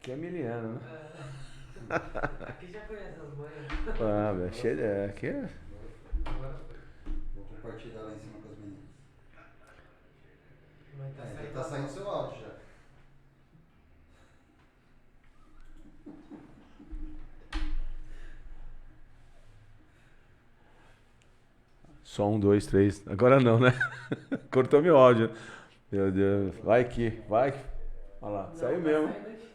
Aqui é miliano, né? Aqui já conhece as manhas. Ah, velho, cheio de... Aqui é... Vou compartilhar lá em cima com as meninas. Mas tá Já saindo. tá saindo seu áudio já. Só um, dois, três. Agora não, né? Cortou meu áudio. Meu Deus. Vai que, vai que. Olha lá, saiu Não, mesmo. tá saindo aqui.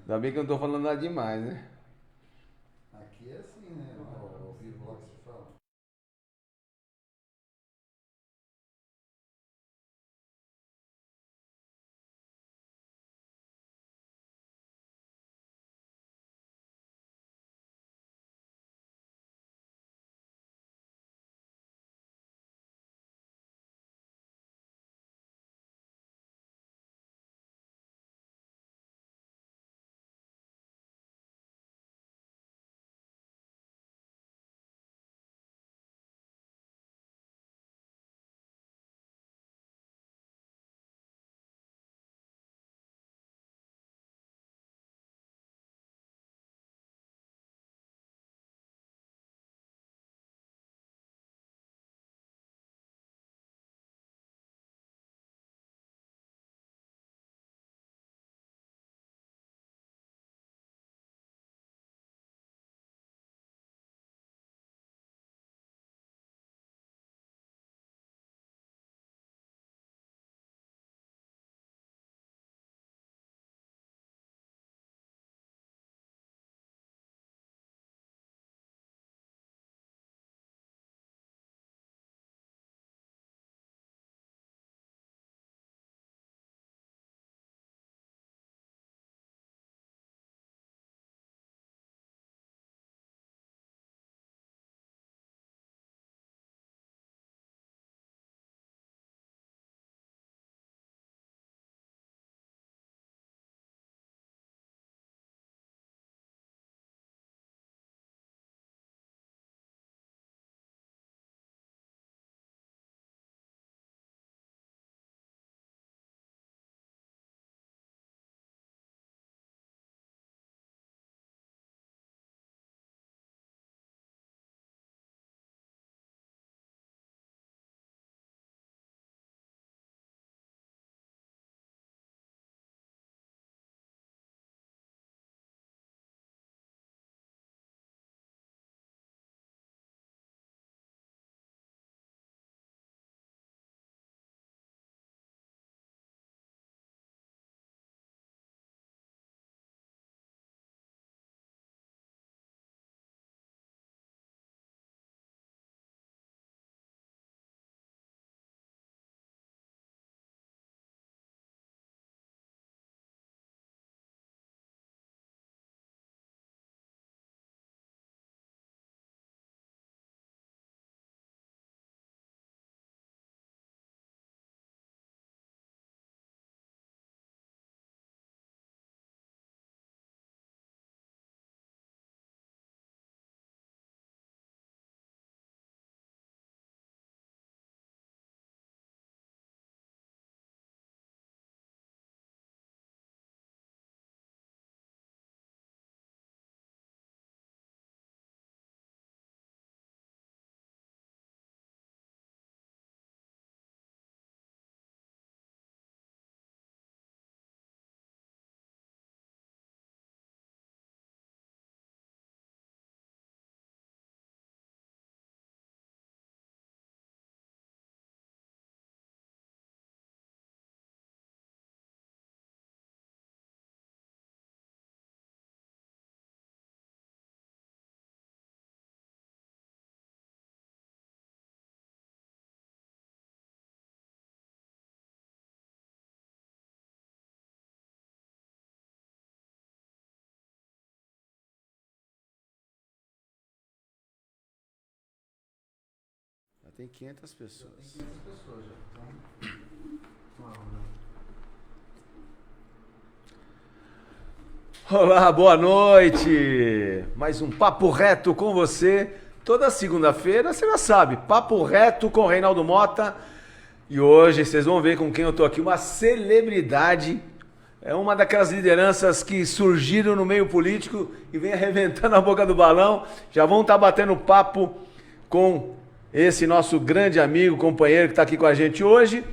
Ainda bem que eu não tô falando nada demais, né? Aqui é assim, né? Ao vivo lá que você fala. Já tem 500 Já pessoas. tem 500 pessoas já. Então, Olá, boa noite! Mais um Papo Reto com você. Toda segunda-feira, você já sabe, Papo Reto com Reinaldo Mota. E hoje vocês vão ver com quem eu tô aqui, uma celebridade É uma daquelas lideranças que surgiram no meio político e vem arrebentando a boca do balão. Já vão estar batendo papo com esse nosso grande amigo, companheiro que está aqui com a gente hoje.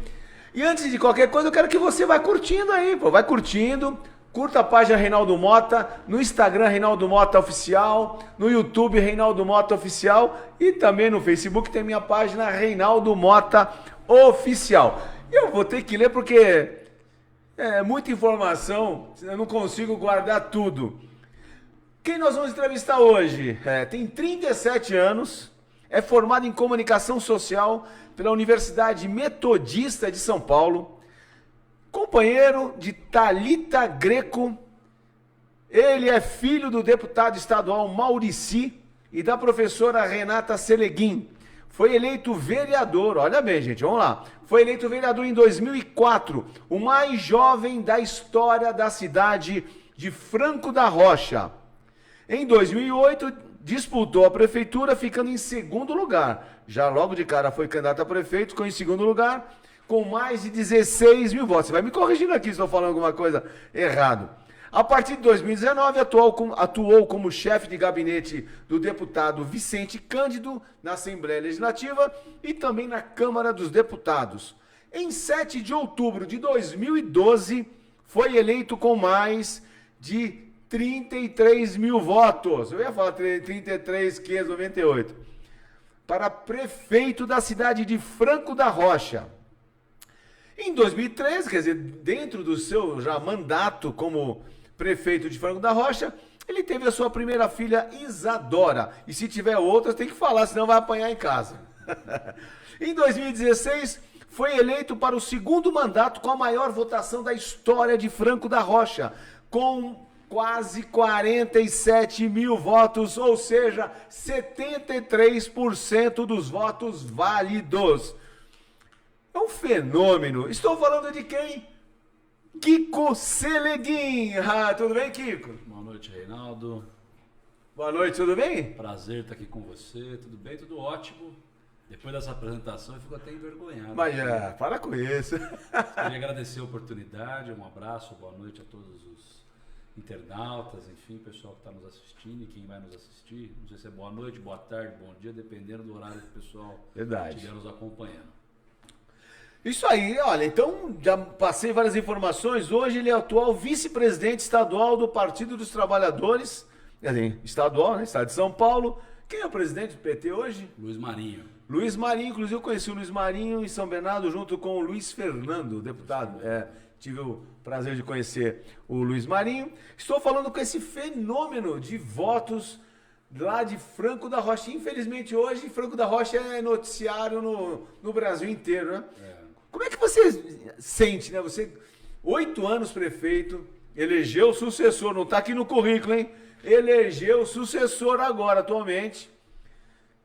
E antes de qualquer coisa, eu quero que você vá curtindo aí, pô. Vai curtindo. Curta a página Reinaldo Mota, no Instagram Reinaldo Mota Oficial, no YouTube Reinaldo Mota Oficial e também no Facebook tem minha página Reinaldo Mota Oficial. Eu vou ter que ler porque é muita informação, eu não consigo guardar tudo. Quem nós vamos entrevistar hoje? Tem 37 anos, é formado em comunicação social pela Universidade Metodista de São Paulo, companheiro de Thalita Greco. Ele é filho do deputado estadual Maurici e da professora Renata Seleguin. Foi eleito vereador, olha bem, gente, vamos lá. Foi eleito vereador em 2004, o mais jovem da história da cidade de Franco da Rocha. Em 2008, disputou a prefeitura, ficando em segundo lugar. Já logo de cara foi candidato a prefeito, ficou em segundo lugar, com mais de 16 mil votos. Você vai me corrigindo aqui se estou falando alguma coisa errado. A partir de 2019, atuou como chefe de gabinete do deputado Vicente Cândido na Assembleia Legislativa e também na Câmara dos Deputados. Em 7 de outubro de 2012, foi eleito com mais de 33 mil votos. Eu ia falar 33.598. Para prefeito da cidade de Franco da Rocha. Em 2013, quer dizer, dentro do seu já mandato como prefeito de Franco da Rocha, ele teve a sua primeira filha, Isadora. E se tiver outras, tem que falar, senão vai apanhar em casa. Em 2016, foi eleito para o segundo mandato com a maior votação da história de Franco da Rocha, com quase 47 mil votos, ou seja, 73% dos votos válidos. É um fenômeno. Estou falando de quem? Kiko Seleguin. Tudo bem, Kiko? Boa noite, Reinaldo. Boa noite, tudo bem? Prazer estar aqui com você. Tudo bem? Tudo ótimo. Depois dessa apresentação eu fico até envergonhado. Mas para com isso. Queria agradecer a oportunidade. Um abraço, boa noite a todos os internautas, enfim, o pessoal que está nos assistindo e quem vai nos assistir. Não sei se é boa noite, boa tarde, bom dia, dependendo do horário que o pessoal estiver nos acompanhando. Isso aí, olha, então já passei várias informações. Hoje ele é atual vice-presidente estadual do Partido dos Trabalhadores, estadual, né? Estado de São Paulo. Quem é o presidente do PT hoje? Luiz Marinho. Luiz Marinho, inclusive eu conheci o Luiz Marinho em São Bernardo junto com o Luiz Fernando, deputado. Tive o prazer de conhecer o Luiz Marinho. Estou falando com esse fenômeno de votos lá de Franco da Rocha. Infelizmente hoje Franco da Rocha é noticiário no Brasil inteiro, né? Como é que você sente, né? Você, 8 anos prefeito, elegeu o sucessor, não está aqui no currículo, hein? Elegeu o sucessor agora, atualmente,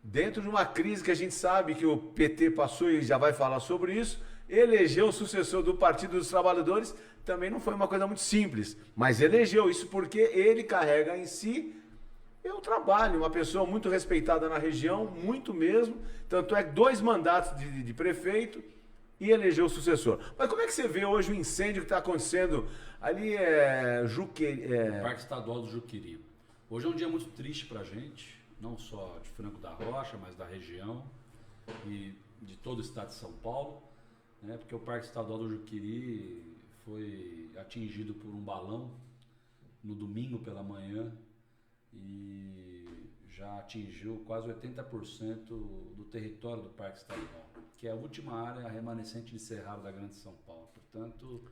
dentro de uma crise que a gente sabe que o PT passou e já vai falar sobre isso, elegeu o sucessor do Partido dos Trabalhadores, também não foi uma coisa muito simples, mas elegeu isso porque ele carrega em si o trabalho, uma pessoa muito respeitada na região, muito mesmo, tanto é 2 mandatos de prefeito, e elegeu o sucessor. Mas como é que você vê hoje o incêndio que está acontecendo ali Parque Estadual do Juqueri. Hoje é um dia muito triste para a gente, não só de Franco da Rocha, mas da região e de todo o estado de São Paulo, né? Porque o Parque Estadual do Juqueri foi atingido por um balão no domingo pela manhã e já atingiu quase 80% do território do Parque Estadual, que é a última área remanescente de cerrado da Grande São Paulo. Portanto,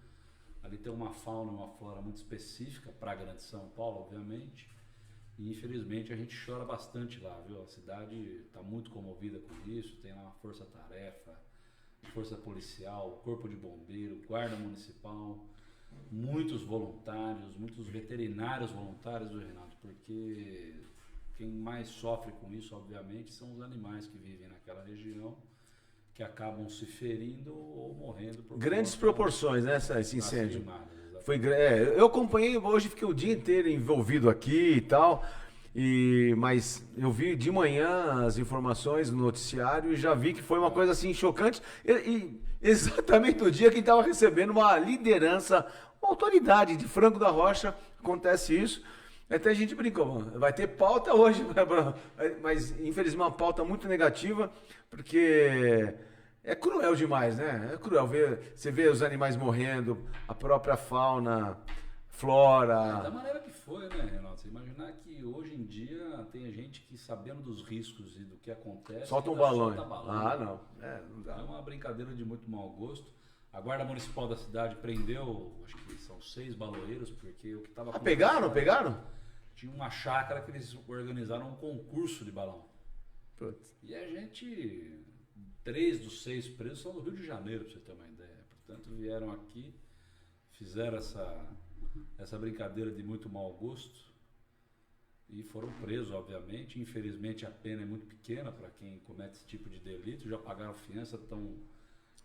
ali tem uma fauna, uma flora muito específica para a Grande São Paulo, obviamente, e infelizmente a gente chora bastante lá, viu? A cidade está muito comovida com isso, tem lá uma força-tarefa, força policial, corpo de bombeiro, guarda municipal, muitos voluntários, muitos veterinários voluntários, viu, Renato? Porque quem mais sofre com isso, obviamente, são os animais que vivem naquela região, que acabam se ferindo ou morrendo. Por grandes proporções, né, esse incêndio. Eu acompanhei, hoje fiquei o dia inteiro envolvido aqui e tal, mas eu vi de manhã as informações no noticiário e já vi que foi uma coisa assim chocante. E exatamente no dia que estava recebendo uma liderança, autoridade de Franco da Rocha, acontece isso. Até a gente brincou, vai ter pauta hoje, mas infelizmente uma pauta muito negativa, porque é cruel demais, né? É cruel ver, você vê os animais morrendo, a própria fauna, flora. Da maneira que foi, né, Renato? Você imaginar que hoje em dia tem gente que, sabendo dos riscos e do que acontece, Solta um ainda balão. solta balão. Ah, não. Não dá. É uma brincadeira de muito mau gosto. A Guarda Municipal da cidade prendeu, acho que são 6 baloeiros, porque o que estava Pegaram? Tinha uma chácara que eles organizaram um concurso de balão. Putz. E a gente, 3 dos 6 presos são do Rio de Janeiro, pra você ter uma ideia. Portanto, vieram aqui, fizeram essa brincadeira de muito mau gosto e foram presos, obviamente. Infelizmente, a pena é muito pequena para quem comete esse tipo de delito. Já pagaram fiança, estão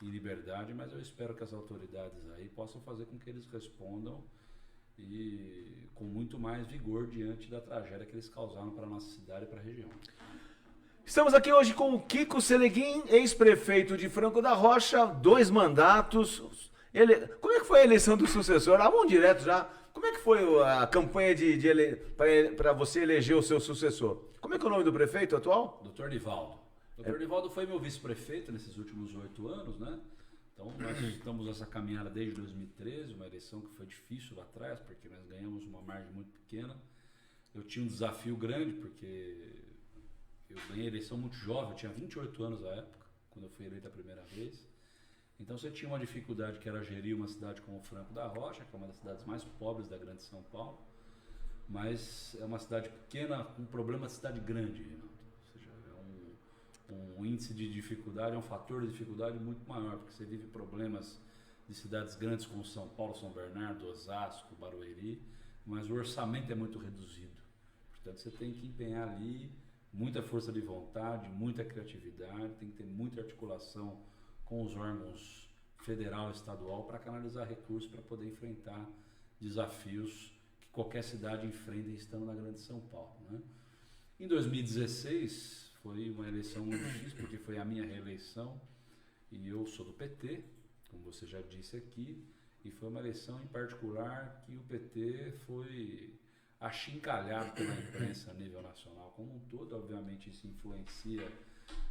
em liberdade, mas eu espero que as autoridades aí possam fazer com que eles respondam e com muito mais vigor diante da tragédia que eles causaram para a nossa cidade e para a região. Estamos aqui hoje com o Kiko Seleguin, ex-prefeito de Franco da Rocha, 2 mandatos. Como é que foi a eleição do sucessor? Vamos direto já. Como é que foi a campanha para você eleger o seu sucessor? Como é que é o nome do prefeito atual? Dr. Nivaldo. Dr. Nivaldo foi meu vice-prefeito nesses últimos 8 anos, né? Então, nós estamos nessa caminhada desde 2013, uma eleição que foi difícil lá atrás, porque nós ganhamos uma margem muito pequena. Eu tinha um desafio grande, porque eu ganhei a eleição muito jovem, eu tinha 28 anos na época, quando eu fui eleito a primeira vez. Então, você tinha uma dificuldade que era gerir uma cidade como Franco da Rocha, que é uma das cidades mais pobres da grande São Paulo, mas é uma cidade pequena com problema de cidade grande, Renato. Um índice de dificuldade, é um fator de dificuldade muito maior, porque você vive problemas de cidades grandes como São Paulo, São Bernardo, Osasco, Barueri, mas o orçamento é muito reduzido. Portanto, você tem que empenhar ali muita força de vontade, muita criatividade, tem que ter muita articulação com os órgãos federal e estadual para canalizar recursos para poder enfrentar desafios que qualquer cidade enfrenta estando na grande São Paulo, né? Em 2016, foi uma eleição muito difícil, porque foi a minha reeleição e eu sou do PT, como você já disse aqui, e foi uma eleição em particular que o PT foi achincalhado pela imprensa a nível nacional como um todo. Obviamente isso influencia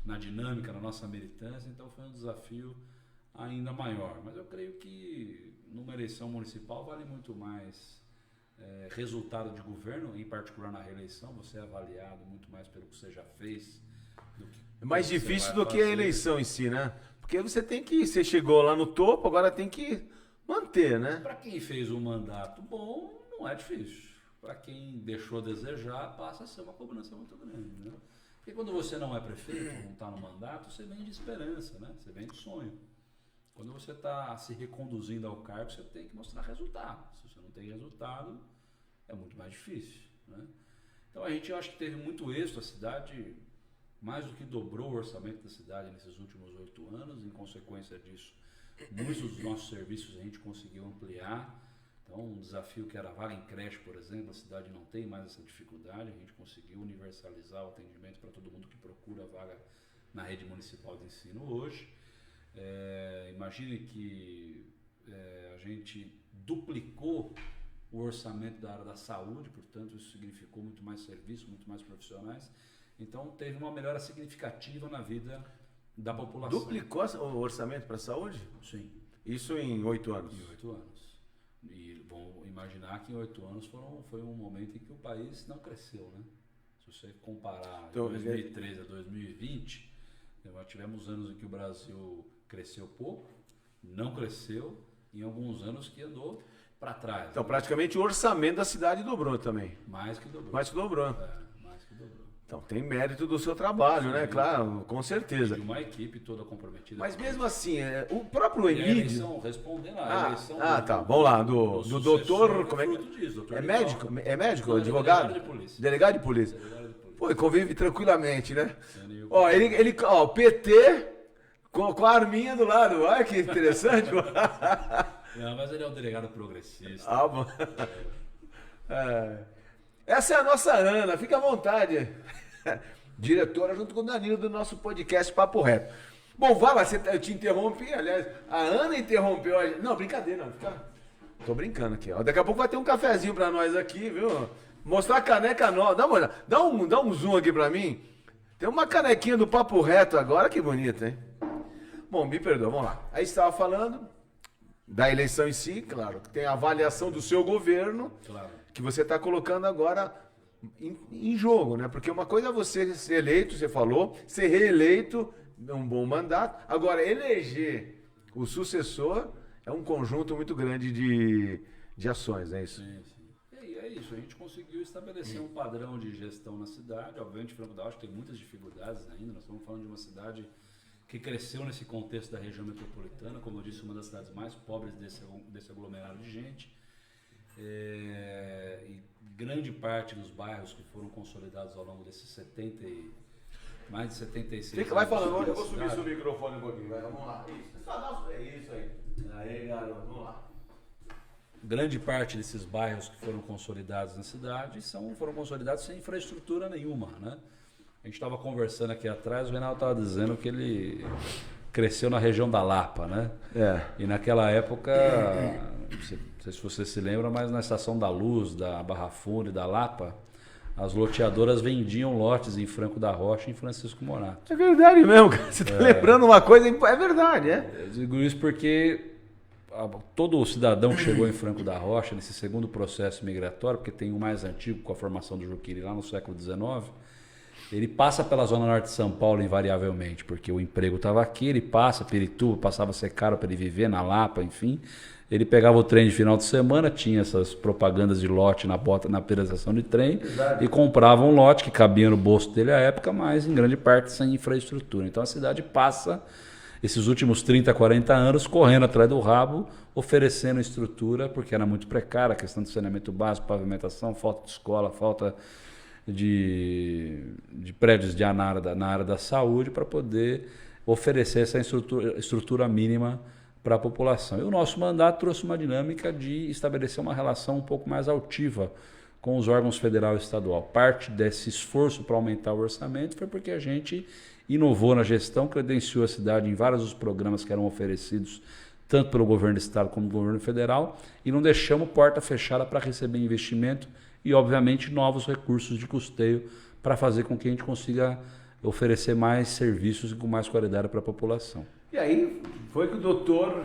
na dinâmica, na nossa militância, então foi um desafio ainda maior. Mas eu creio que numa eleição municipal vale muito mais resultado de governo, em particular na reeleição, você é avaliado muito mais pelo que você já fez. É mais difícil do que a eleição em si, né? Porque você chegou lá no topo, agora tem que manter, né? Para quem fez um mandato bom, não é difícil. Para quem deixou a desejar, passa a ser uma cobrança muito grande, né? Porque quando você não é prefeito, não está no mandato, você vem de esperança, né? Você vem de sonho. Quando você está se reconduzindo ao cargo, você tem que mostrar resultado. Se você não tem resultado, é muito mais difícil, né? Então a gente acha que teve muito êxito, a cidade mais do que dobrou o orçamento da cidade nesses últimos 8 anos. Em consequência disso, muitos dos nossos serviços a gente conseguiu ampliar. Então, um desafio que era a vaga em creche, por exemplo, a cidade não tem mais essa dificuldade. A gente conseguiu universalizar o atendimento para todo mundo que procura a vaga na rede municipal de ensino hoje. Imagine que a gente duplicou o orçamento da área da saúde, portanto, isso significou muito mais serviço, muito mais profissionais. Então, teve uma melhora significativa na vida da população. Duplicou o orçamento para a saúde? Sim. Isso em 8 anos? Em 8 anos. E vão imaginar que em 8 anos foi um momento em que o país não cresceu, né? Se você comparar então, 2013 a 2020, nós tivemos anos em que o Brasil cresceu pouco, não cresceu, em alguns anos que andou para trás. Então, praticamente o orçamento da cidade dobrou também. Mais que dobrou. Mais que dobrou. Mais que dobrou. Então, tem mérito do seu trabalho, né? Claro, com certeza. De uma equipe toda comprometida. Mas mesmo assim, o próprio Emílio... Respondendo a eleição... Tá. Vamos lá. Do doutor... Como é que... Disso, doutor é médico? Advogado? Delegado de polícia. Delegado de polícia. Pô, convive tranquilamente, né? Ó, o PT com a arminha do lado. Olha que interessante. Não, mas ele é um delegado progressista. Bom. Essa é a nossa Ana, fica à vontade. Diretora junto com o Danilo do nosso podcast Papo Reto. Bom, vai lá, eu te interrompi, aliás, a Ana interrompeu. Não, brincadeira, não. Tô brincando aqui, ó. Daqui a pouco vai ter um cafezinho pra nós aqui, viu? Mostrar a caneca nova. Dá uma olhada. Dá um zoom aqui pra mim. Tem uma canequinha do Papo Reto agora, que bonita, hein? Bom, me perdoa, vamos lá. Aí você estava falando da eleição em si, claro. Tem a avaliação do seu governo, Claro. que você está colocando agora em jogo, né? Porque uma coisa é você ser eleito, você falou, ser reeleito, um bom mandato. Agora, eleger o sucessor é um conjunto muito grande de ações, é isso? Sim, sim. E é isso, a gente conseguiu estabelecer um padrão de gestão na cidade. Obviamente, Franco da Rocha tem muitas dificuldades ainda. Nós estamos falando de uma cidade que cresceu nesse contexto da região metropolitana, como eu disse, uma das cidades mais pobres desse aglomerado de gente. E grande parte dos bairros que foram consolidados ao longo desses mais de 76 Vai anos falando, da eu vou subir cidade. seu microfone um pouquinho, vai, vamos lá. É isso aí. Aí, garoto, vamos lá. Grande parte desses bairros que foram consolidados na cidade foram consolidados sem infraestrutura nenhuma, né? A gente estava conversando aqui atrás, o Reinaldo estava dizendo que ele cresceu na região da Lapa, né? E naquela época, não sei se você se lembra, mas na Estação da Luz, da Barra Funda e da Lapa, as loteadoras vendiam lotes em Franco da Rocha e em Francisco Morato. É verdade mesmo, cara. Você está lembrando uma coisa, é verdade, é? Eu digo isso porque todo cidadão que chegou em Franco da Rocha, nesse segundo processo migratório, porque tem o mais antigo com a formação do Juquiri lá no século XIX, ele passa pela zona norte de São Paulo invariavelmente, porque o emprego estava aqui, ele passa, Pirituba, passava a ser caro para ele viver, na Lapa, enfim. Ele pegava o trem de final de semana, tinha essas propagandas de lote na periodização de trem, e comprava um lote que cabia no bolso dele à época, mas em grande parte sem infraestrutura. Então a cidade passa esses últimos 30, 40 anos correndo atrás do rabo, oferecendo estrutura, porque era muito precária a questão do saneamento básico, pavimentação, falta de escola, falta de prédios na área da saúde, para poder oferecer essa estrutura mínima para a população. E o nosso mandato trouxe uma dinâmica de estabelecer uma relação um pouco mais altiva com os órgãos federal e estadual. Parte desse esforço para aumentar o orçamento foi porque a gente inovou na gestão, credenciou a cidade em vários dos programas que eram oferecidos tanto pelo governo do estado como pelo governo federal, e não deixamos porta fechada para receber investimento e, obviamente, novos recursos de custeio para fazer com que a gente consiga oferecer mais serviços com mais qualidade para a população. E aí foi que o doutor,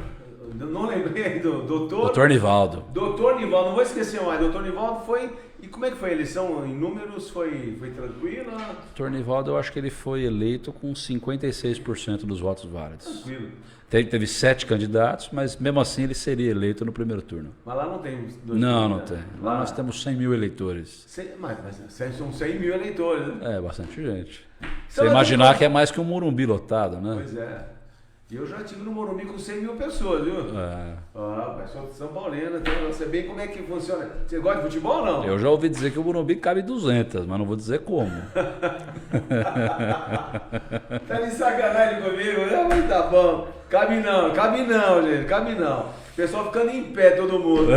não lembrei do doutor... Doutor Nivaldo. Doutor Nivaldo, não vou esquecer mais, doutor Nivaldo foi... E como é que foi a eleição? Em números foi tranquila? Doutor Nivaldo, eu acho que ele foi eleito com 56% dos votos válidos. Tranquilo. Teve 7 candidatos, mas mesmo assim ele seria eleito no primeiro turno. Mas lá não tem... Não tem. Lá nós temos 100 mil eleitores. Mas são 100 mil eleitores, né? É, bastante gente. Então, Você imaginar que é mais que um Morumbi lotado, né? Pois é. E eu já estive no Morumbi com 100 mil pessoas, viu? Mas sou de São Paulino, então eu sei bem como é que funciona. Você gosta de futebol ou não? Eu já ouvi dizer que o Morumbi cabe 200, mas não vou dizer como. Tá de sacanagem comigo, né? Mas tá bom. Cabe não, gente, cabe não. O pessoal ficando em pé, todo mundo.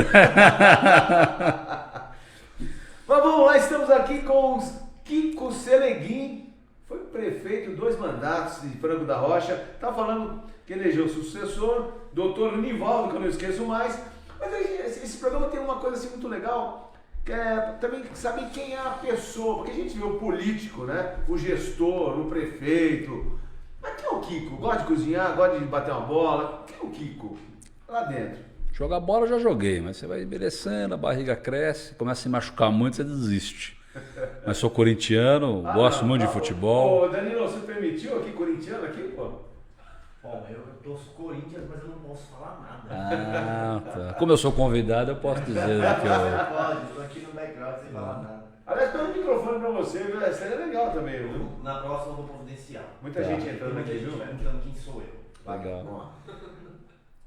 Mas vamos lá, estamos aqui com o Kiko Seleguin. Foi prefeito 2 mandatos de Franco da Rocha. Tá falando que elegeu o sucessor, doutor Nivaldo, que eu não esqueço mais. Mas esse programa tem uma coisa assim muito legal, que é também saber quem é a pessoa. Porque a gente vê o político, né? O gestor, o prefeito. Mas quem é o Kiko? Gosta de cozinhar, gosta de bater uma bola? Quem é o Kiko? Lá dentro. Jogar bola eu já joguei, mas você vai envelhecendo, a barriga cresce, começa a se machucar muito, você desiste. Mas sou corintiano, gosto muito de futebol. Ô, Danilo, você permitiu aqui, corintiano aqui, pô? Bom, eu torço Corinthians, mas eu não posso falar nada. Tá. Como eu sou convidado, eu posso dizer que eu... Pode, estou aqui no background sem falar nada. Aliás, tem um microfone pra você, viu? Seria legal também, viu? Na próxima eu vou providenciar. Muita gente entrando aqui, viu? Perguntando quem sou eu. Legal. Vamos lá.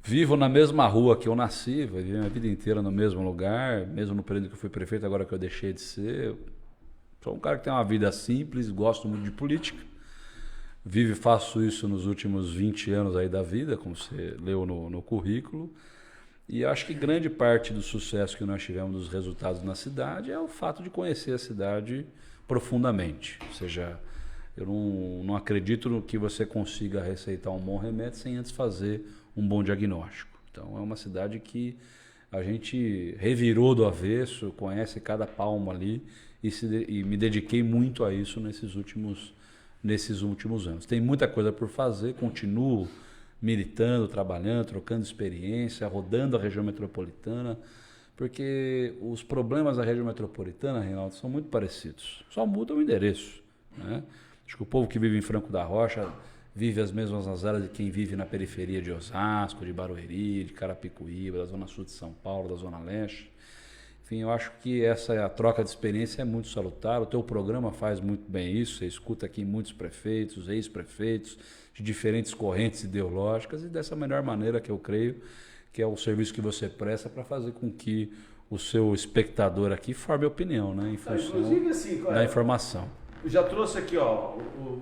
Vivo na mesma rua que eu nasci, vivi minha vida inteira no mesmo lugar, mesmo no período que eu fui prefeito, agora que eu deixei de ser. Sou um cara que tem uma vida simples, gosto muito de política. Faço isso nos últimos 20 anos aí da vida, como você leu no currículo. E eu acho que grande parte do sucesso que nós tivemos dos resultados na cidade é o fato de conhecer a cidade profundamente. Ou seja, eu não acredito no que você consiga receitar um bom remédio sem antes fazer um bom diagnóstico. Então é uma cidade que a gente revirou do avesso, conhece cada palmo ali e me dediquei muito a isso nesses últimos anos. Tem muita coisa por fazer, continuo militando, trabalhando, trocando experiência, rodando a região metropolitana, porque os problemas da região metropolitana, Reinaldo, são muito parecidos. Só muda o endereço, né? Acho que o povo que vive em Franco da Rocha vive as mesmas mazelas de quem vive na periferia de Osasco, de Barueri, de Carapicuíba, da Zona Sul de São Paulo, da Zona Leste. Enfim, eu acho que essa troca de experiência é muito salutar. O teu programa faz muito bem isso. Você escuta aqui muitos prefeitos, ex-prefeitos, de diferentes correntes ideológicas e dessa melhor maneira que eu creio que é o serviço que você presta para fazer com que o seu espectador aqui forme opinião, né, em função assim, da informação. Eu já trouxe aqui, ó,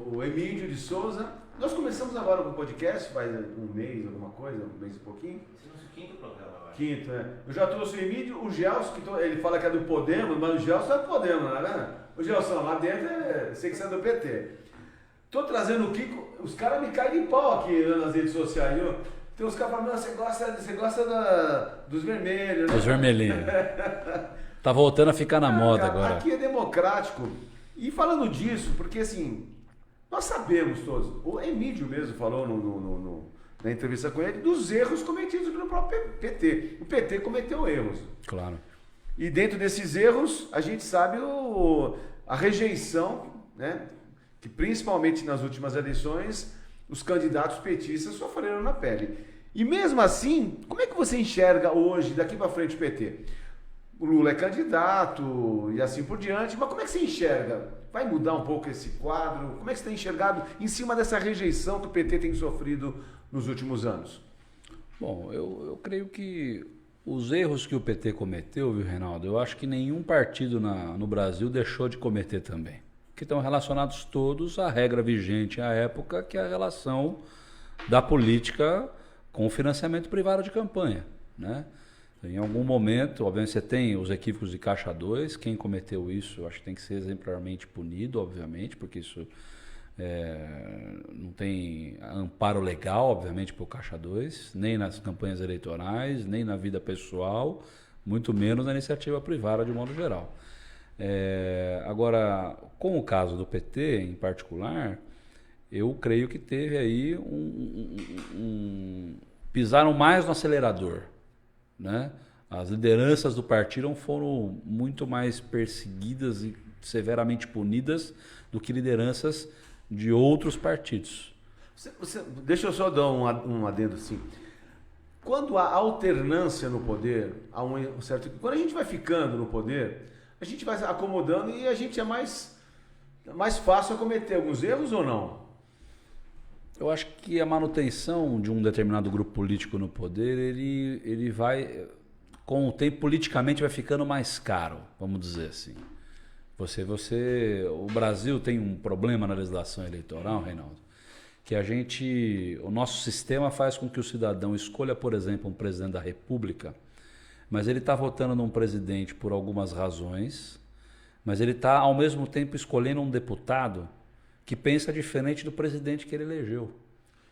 o Emílio de Souza. Nós começamos agora com o podcast, faz um mês, alguma coisa, um mês e pouquinho. Esse é o nosso quinto programa agora. Quinto, né? Eu já trouxe o Emílio, o Gelson, que ele fala que é do Podemos, mas o Gelson é do Podemos, não é, né? O Gelson, lá dentro, sei que você é do PT. Tô trazendo o Kiko, os caras me caem de pau aqui, né, nas redes sociais, viu? Tem uns caras falando, você gosta dos vermelhos, né? Dos vermelhinhos. Tá voltando a ficar na moda cara, agora. Aqui é democrático. E falando disso, porque assim, nós sabemos todos, o Emílio mesmo falou na entrevista com ele, dos erros cometidos pelo próprio PT. O PT cometeu erros. Claro. E dentro desses erros, a gente sabe a rejeição, né? Que principalmente nas últimas eleições, os candidatos petistas sofreram na pele. E mesmo assim, como é que você enxerga hoje, daqui para frente, o PT? O Lula é candidato e assim por diante, mas como é que você enxerga? Vai mudar um pouco esse quadro? Como é que você tem enxergado em cima dessa rejeição que o PT tem sofrido nos últimos anos? Bom, eu creio que os erros que o PT cometeu, viu, Reinaldo, eu acho que nenhum partido no Brasil deixou de cometer também. Que estão relacionados todos à regra vigente à época, que é a relação da política com o financiamento privado de campanha, né? Em algum momento, obviamente, você tem os equívocos de Caixa 2, quem cometeu isso, eu acho que tem que ser exemplarmente punido, obviamente, porque isso não tem amparo legal, obviamente, para o Caixa 2, nem nas campanhas eleitorais, nem na vida pessoal, muito menos na iniciativa privada de modo geral. Agora, com o caso do PT em particular, eu creio que teve aí pisaram mais no acelerador, né? As lideranças do partido foram muito mais perseguidas e severamente punidas do que lideranças de outros partidos. Deixa eu só dar um adendo assim. Quando há alternância no poder, há um certo... Quando a gente vai ficando no poder, a gente vai acomodando e a gente é mais fácil a cometer alguns erros ou não? Eu acho que a manutenção de um determinado grupo político no poder, ele vai, com o tempo, politicamente vai ficando mais caro, vamos dizer assim. O Brasil tem um problema na legislação eleitoral, Reinaldo, que o nosso sistema faz com que o cidadão escolha, por exemplo, um presidente da República, mas ele está votando num presidente por algumas razões, mas ele está, ao mesmo tempo, escolhendo um deputado que pensa diferente do presidente que ele elegeu.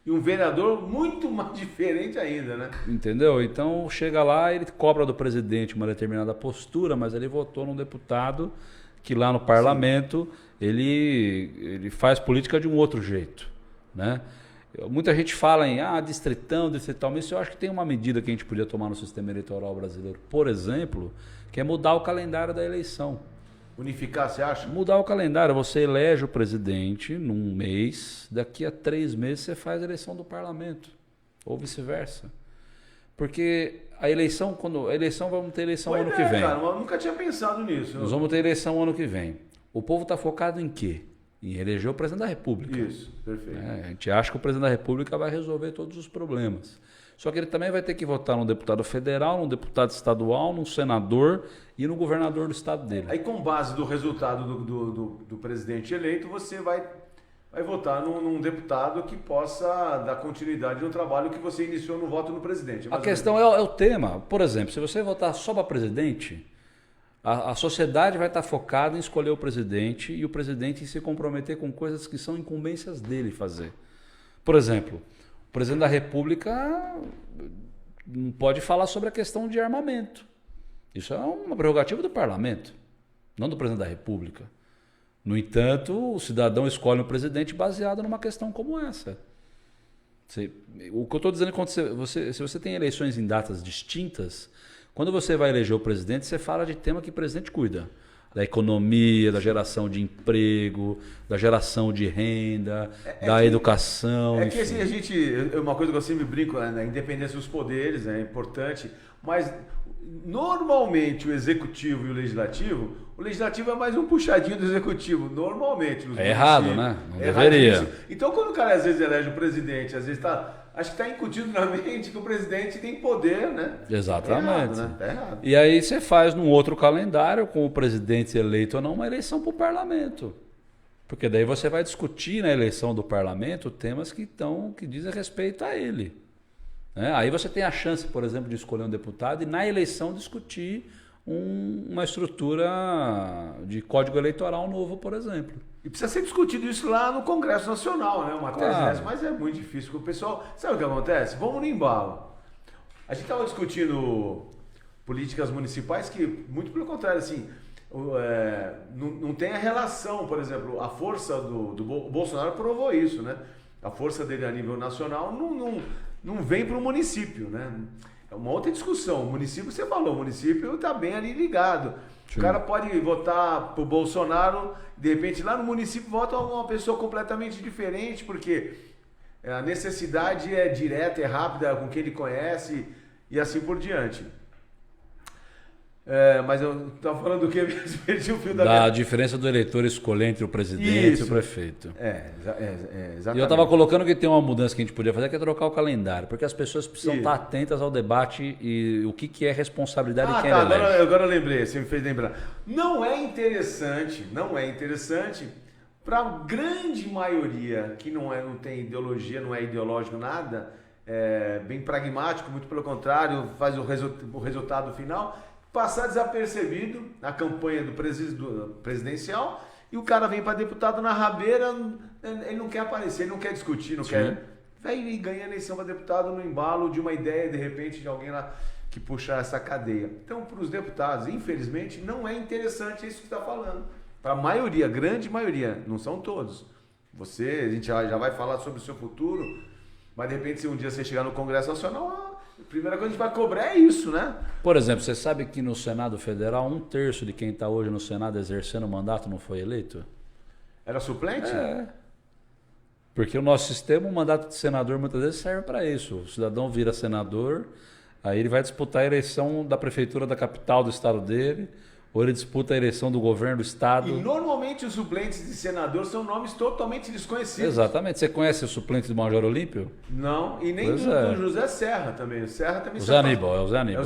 E um vereador muito mais diferente ainda, né? Entendeu? Então, chega lá, ele cobra do presidente uma determinada postura, mas ele votou num deputado que lá no parlamento ele faz política de um outro jeito, né? Muita gente fala em distrital, mas eu acho que tem uma medida que a gente podia tomar no sistema eleitoral brasileiro, por exemplo, que é mudar o calendário da eleição. Unificar, você acha? Mudar o calendário. Você elege o presidente num mês, daqui a 3 meses você faz a eleição do parlamento, ou vice-versa. Porque vamos ter eleição ano que vem. Cara, eu nunca tinha pensado nisso. Nós vamos ter eleição ano que vem. O povo está focado em quê? Em eleger o presidente da República. Isso, perfeito. A gente acha que o presidente da República vai resolver todos os problemas. Só que ele também vai ter que votar num deputado federal, num deputado estadual, num senador e no governador do estado dele. Aí, com base do resultado do presidente eleito, você vai votar num deputado que possa dar continuidade no trabalho que você iniciou no voto no presidente. A questão é o tema. Por exemplo, se você votar só para presidente, a sociedade vai estar focada em escolher o presidente e o presidente em se comprometer com coisas que são incumbências dele fazer. Por exemplo, o presidente da República não pode falar sobre a questão de armamento. Isso é uma prerrogativa do parlamento, não do presidente da República. No entanto, o cidadão escolhe um presidente baseado numa questão como essa. O que eu estou dizendo é que se você tem eleições em datas distintas, quando você vai eleger o presidente, você fala de tema que o presidente cuida. Da economia, da geração de emprego, da geração de renda, da educação. É que assim, uma coisa que eu sempre brinco, né, a independência dos poderes é importante, mas normalmente o executivo e o legislativo é mais um puxadinho do executivo, normalmente. É errado, né? Não deveria. Então quando o cara às vezes elege o presidente, às vezes acho que está incutido na mente que o presidente tem poder, né? Exatamente. Tá errado. E aí você faz num outro calendário, com o presidente eleito ou não, uma eleição para o parlamento. Porque daí você vai discutir na eleição do parlamento temas que dizem respeito a ele. Aí você tem a chance, por exemplo, de escolher um deputado e na eleição discutir uma estrutura de código eleitoral novo, por exemplo. E precisa ser discutido isso lá no Congresso Nacional, né? Uma tese dessa, mas é muito difícil. Porque o pessoal, sabe o que acontece? Vamos no embalo. A gente estava discutindo políticas municipais que, muito pelo contrário, assim, não tem a relação, por exemplo, a força do Bolsonaro provou isso, né? A força dele a nível nacional não vem para o município, né? É uma outra discussão. O município, você falou, o município está bem ali ligado. Sim. O cara pode votar pro Bolsonaro, de repente lá no município vota uma pessoa completamente diferente, porque a necessidade é direta, é rápida, com quem ele conhece e assim por diante. Mas eu estava falando do que eu perdi o fio da diferença do eleitor escolher entre o presidente e o prefeito. Exatamente. E eu estava colocando que tem uma mudança que a gente podia fazer, que é trocar o calendário, porque as pessoas precisam estar atentas ao debate e o que é responsabilidade de quem elege. Agora eu lembrei, você me fez lembrar. Não é interessante para a grande maioria que não tem ideologia, não é ideológico nada, é bem pragmático, muito pelo contrário, faz o resultado final, passar desapercebido na campanha do presidencial e o cara vem para deputado na rabeira, ele não quer aparecer, ele não quer discutir, não quer... Vem e ganha a eleição para deputado no embalo de uma ideia, de repente, de alguém lá que puxa essa cadeia. Então, para os deputados, infelizmente, não é interessante isso que você está falando. Para a maioria, grande maioria, não são todos. A gente já vai falar sobre o seu futuro, mas de repente, se um dia você chegar no Congresso Nacional... A primeira coisa que a gente vai cobrar é isso, né? Por exemplo, você sabe que no Senado Federal, 1/3 de quem está hoje no Senado exercendo o mandato não foi eleito? Era suplente? Porque o nosso sistema, o mandato de senador muitas vezes serve para isso. O cidadão vira senador, aí ele vai disputar a eleição da prefeitura da capital do estado dele, ou ele disputa a eleição do governo do estado. E normalmente os suplentes de senador são nomes totalmente desconhecidos. Exatamente. Você conhece o suplente do Major Olímpio? Não, e nem do José Serra também. O Serra também Zé Aníbal,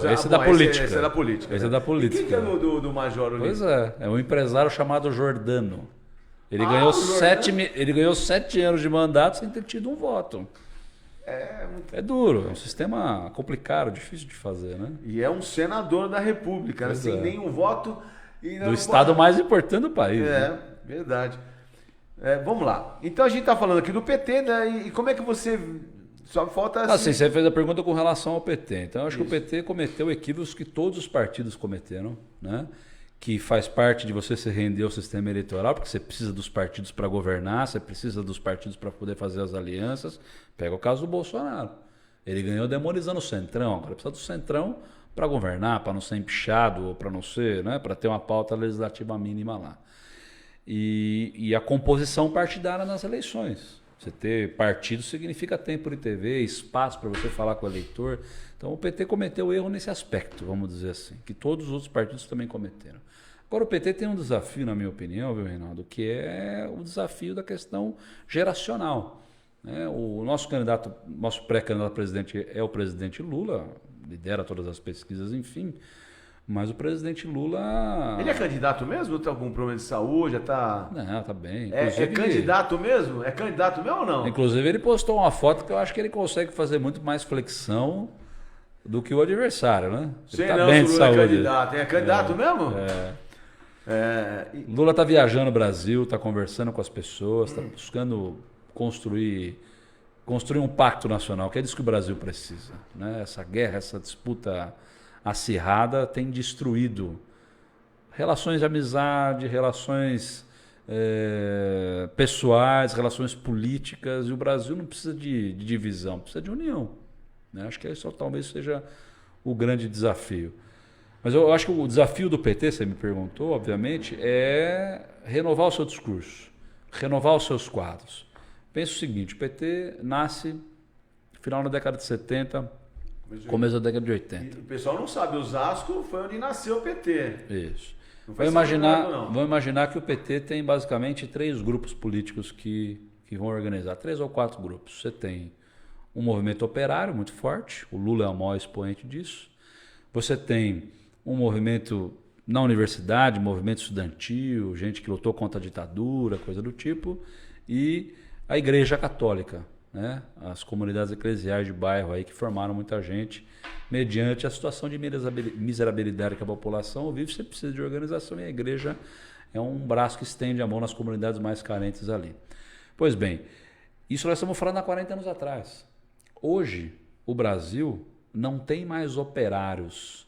Esse é da política. Esse é da política. Esse é da política. E quem que é do Major Olímpio? Pois é um empresário chamado Jordano. Ele ganhou 7 anos de mandato sem ter tido um voto. É duro, é um sistema complicado, difícil de fazer, né? E é um senador da República, sem nenhum voto. Do estado mais importante do país. Né? Verdade. Vamos lá. Então a gente está falando aqui do PT, né? E como é que você... Só falta... Assim, você fez a pergunta com relação ao PT. Então eu acho que o PT cometeu equívocos que todos os partidos cometeram, né? Que faz parte de você se render ao sistema eleitoral, porque você precisa dos partidos para governar, você precisa dos partidos para poder fazer as alianças. Pega o caso do Bolsonaro. Ele ganhou demonizando o Centrão, agora precisa do Centrão para governar, para não ser empichado, ou para não ser, né, para ter uma pauta legislativa mínima lá. E a composição partidária nas eleições. Você ter partido significa tempo de TV, espaço para você falar com o eleitor. Então o PT cometeu erro nesse aspecto, vamos dizer assim, que todos os outros partidos também cometeram. Agora o PT tem um desafio, na minha opinião, viu, Reinaldo, que é o desafio da questão geracional. O nosso pré-candidato a presidente é o presidente Lula, lidera todas as pesquisas, enfim, mas o presidente Lula... Ele é candidato mesmo ou tem algum problema de saúde? Já tá... Não, tá bem. É candidato mesmo? É candidato mesmo ou não? Inclusive ele postou uma foto que eu acho que ele consegue fazer muito mais flexão do que o adversário, né? Sei não, se o Lula é candidato. É candidato mesmo? Lula está viajando no Brasil, está conversando com as pessoas, está buscando construir construir um pacto nacional, que é disso que o Brasil precisa. Né? Essa guerra, essa disputa acirrada tem destruído relações de amizade, relações pessoais, relações políticas, e o Brasil não precisa de divisão, precisa de união. Né? Acho que isso talvez seja o grande desafio. Mas eu acho que o desafio do PT, você me perguntou, obviamente, é renovar o seu discurso, renovar os seus quadros. Pensa o seguinte, o PT nasce no final da década de 70, começo da década de 80. E o pessoal não sabe, Osasco foi onde nasceu o PT. Isso. Vamos imaginar que o PT tem basicamente 3 grupos políticos que vão organizar, 3 ou 4 grupos. Você tem um movimento operário muito forte, o Lula é o maior expoente disso. Você tem um movimento na universidade, movimento estudantil, gente que lutou contra a ditadura, coisa do tipo, e a Igreja Católica, né? As comunidades eclesiais de bairro aí que formaram muita gente, mediante a situação de miserabilidade que a população vive, você precisa de organização, e a igreja é um braço que estende a mão nas comunidades mais carentes ali. Pois bem, isso nós estamos falando há 40 anos atrás. Hoje, o Brasil não tem mais operários,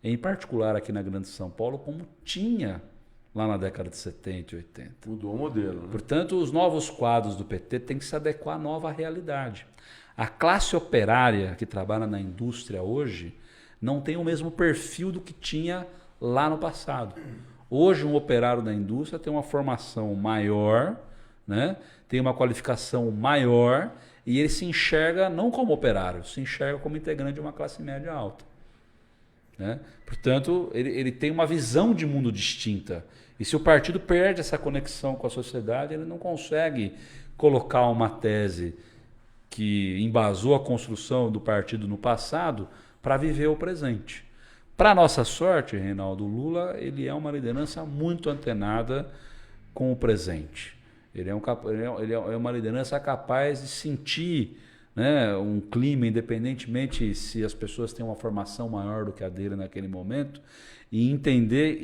em particular aqui na Grande São Paulo, como tinha lá na década de 70 e 80. Mudou o modelo. Né? Portanto, os novos quadros do PT têm que se adequar à nova realidade. A classe operária que trabalha na indústria hoje não tem o mesmo perfil do que tinha lá no passado. Hoje, um operário da indústria tem uma formação maior, né? Tem uma qualificação maior, e ele se enxerga não como operário, se enxerga como integrante de uma classe média alta. Né? Portanto, ele tem uma visão de mundo distinta. E se o partido perde essa conexão com a sociedade, ele não consegue colocar uma tese que embasou a construção do partido no passado para viver o presente. Para nossa sorte, Reinaldo, Lula ele é uma liderança muito antenada com o presente. Ele é uma liderança capaz de sentir, né, um clima, independentemente se as pessoas têm uma formação maior do que a dele naquele momento, e entender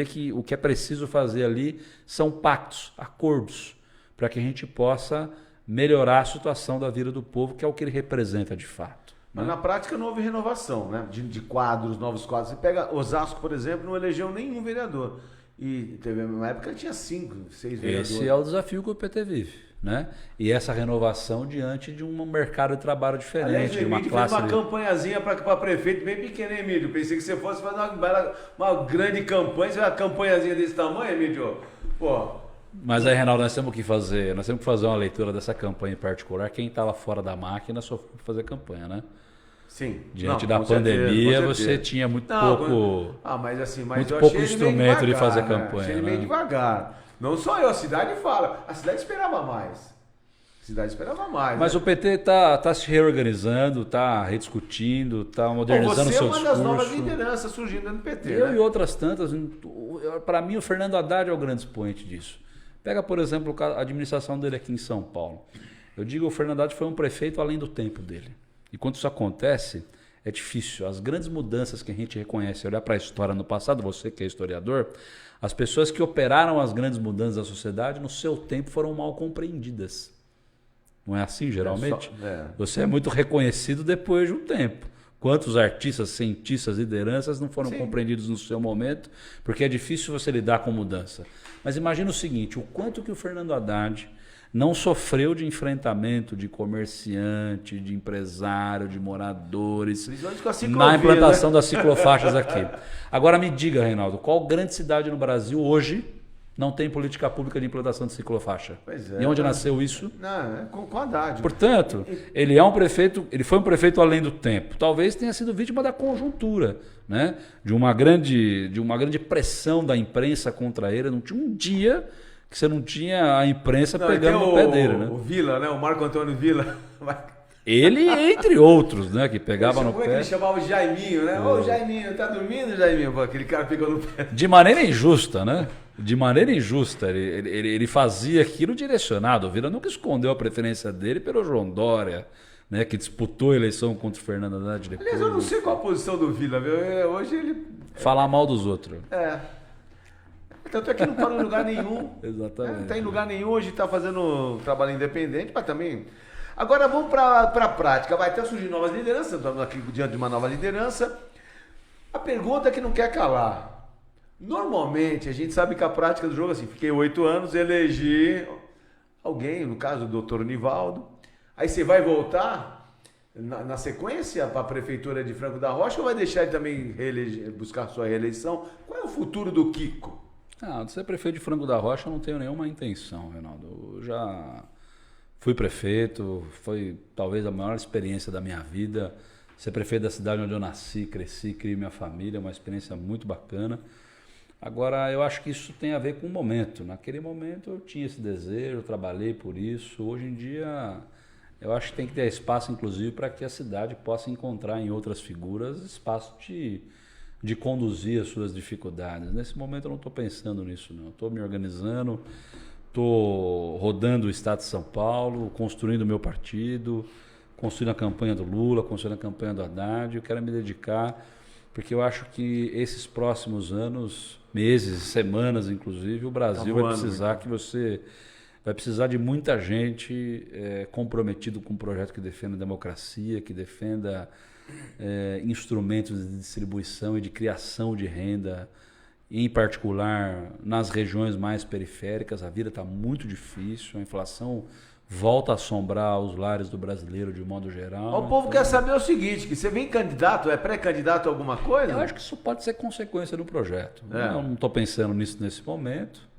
que o que é preciso fazer ali são pactos, acordos, para que a gente possa melhorar a situação da vida do povo, que é o que ele representa de fato. Mas na prática não houve renovação, né? De quadros, novos quadros. Você pega Osasco, por exemplo, não elegeu nenhum vereador. E teve uma época que tinha 5, 6 vereadores. Esse é o desafio que o PT vive, né? E essa renovação diante de um mercado de trabalho diferente. Aliás, de uma Emílio classe fez uma campanhazinha para prefeito bem pequena, Emílio. Pensei que você fosse fazer uma grande campanha. Você vai uma campanhazinha desse tamanho, Emílio? Pô. Mas aí, Reinaldo, nós temos que fazer uma leitura dessa campanha em particular. Quem estava fora da máquina só foi fazer campanha, né? Sim. Diante da pandemia, você tinha muito pouco instrumento de fazer campanha. Achei ele meio devagar. Não só eu, a cidade fala. A cidade esperava mais. Mas o PT está se reorganizando, está rediscutindo, está modernizando o seu discurso. Você é uma das novas lideranças surgindo no PT. Eu e outras tantas. Para mim, o Fernando Haddad é o grande expoente disso. Pega, por exemplo, a administração dele aqui em São Paulo. Eu digo que o Fernando Haddad foi um prefeito além do tempo dele. E quando isso acontece, é difícil. As grandes mudanças que a gente reconhece, olhar para a história no passado, você que é historiador, as pessoas que operaram as grandes mudanças da sociedade, no seu tempo, foram mal compreendidas. Não é assim, geralmente? Você é muito reconhecido depois de um tempo. Quantos artistas, cientistas, lideranças não foram compreendidos no seu momento, porque é difícil você lidar com mudança. Mas imagina o seguinte, o quanto que o Fernando Haddad não sofreu de enfrentamento de comerciante, de empresário, de moradores, na implantação das ciclofaixas aqui. Agora me diga, Reinaldo, qual grande cidade no Brasil hoje não tem política pública de implantação de ciclofaixa? Pois é, e onde nasceu isso? Não, com Haddad. Portanto, ele foi um prefeito além do tempo. Talvez tenha sido vítima da conjuntura, né? de uma grande pressão da imprensa contra ele. Não tinha um dia que você não tinha a imprensa pegando no pé dele, né? O Vila, né? O Marco Antônio Vila. Ele, entre outros, né? Que pegava no pé. Como é que ele chamava o Jaiminho, né? Ô, Jaiminho, tá dormindo, Jaiminho? Pô, aquele cara pegou no pé. De maneira injusta, né? De maneira injusta. Ele fazia aquilo direcionado. O Vila nunca escondeu a preferência dele pelo João Dória, né? Que disputou a eleição contra o Fernando Haddad depois. Aliás, eu não sei qual a posição do Vila, viu? Hoje ele... Falar mal dos outros. Tanto é que não parou em lugar nenhum. Exatamente. Não está em lugar nenhum, hoje está fazendo trabalho independente, mas também... Agora vamos para a prática. Vai até surgir novas lideranças, estamos aqui diante de uma nova liderança. A pergunta que não quer calar. Normalmente, a gente sabe que a prática do jogo é assim, fiquei 8 anos, elegi alguém, no caso o doutor Nivaldo. Aí você vai voltar na sequência para a prefeitura de Franco da Rocha ou vai deixar ele também buscar sua reeleição? Qual é o futuro do Kiko? De ser prefeito de Franco da Rocha eu não tenho nenhuma intenção, Reinaldo. Eu já fui prefeito, foi talvez a maior experiência da minha vida. Ser prefeito da cidade onde eu nasci, cresci, criei minha família, é uma experiência muito bacana. Agora, eu acho que isso tem a ver com o momento. Naquele momento eu tinha esse desejo, eu trabalhei por isso. Hoje em dia, eu acho que tem que ter espaço, inclusive, para que a cidade possa encontrar em outras figuras espaço de conduzir as suas dificuldades. Nesse momento eu não estou pensando nisso, não. Estou me organizando, estou rodando o estado de São Paulo, construindo o meu partido, construindo a campanha do Lula, construindo a campanha do Haddad. Eu quero me dedicar, porque eu acho que esses próximos anos, meses, semanas, inclusive, o Brasil vai precisar de muita gente comprometido com um projeto que defenda a democracia, que defenda instrumentos de distribuição e de criação de renda, em particular nas regiões mais periféricas. A vida está muito difícil, a inflação volta a assombrar os lares do brasileiro de um modo geral. O povo quer saber o seguinte, que você vem candidato, é pré-candidato a alguma coisa? Eu acho que isso pode ser consequência do projeto. Eu não estou pensando nisso nesse momento.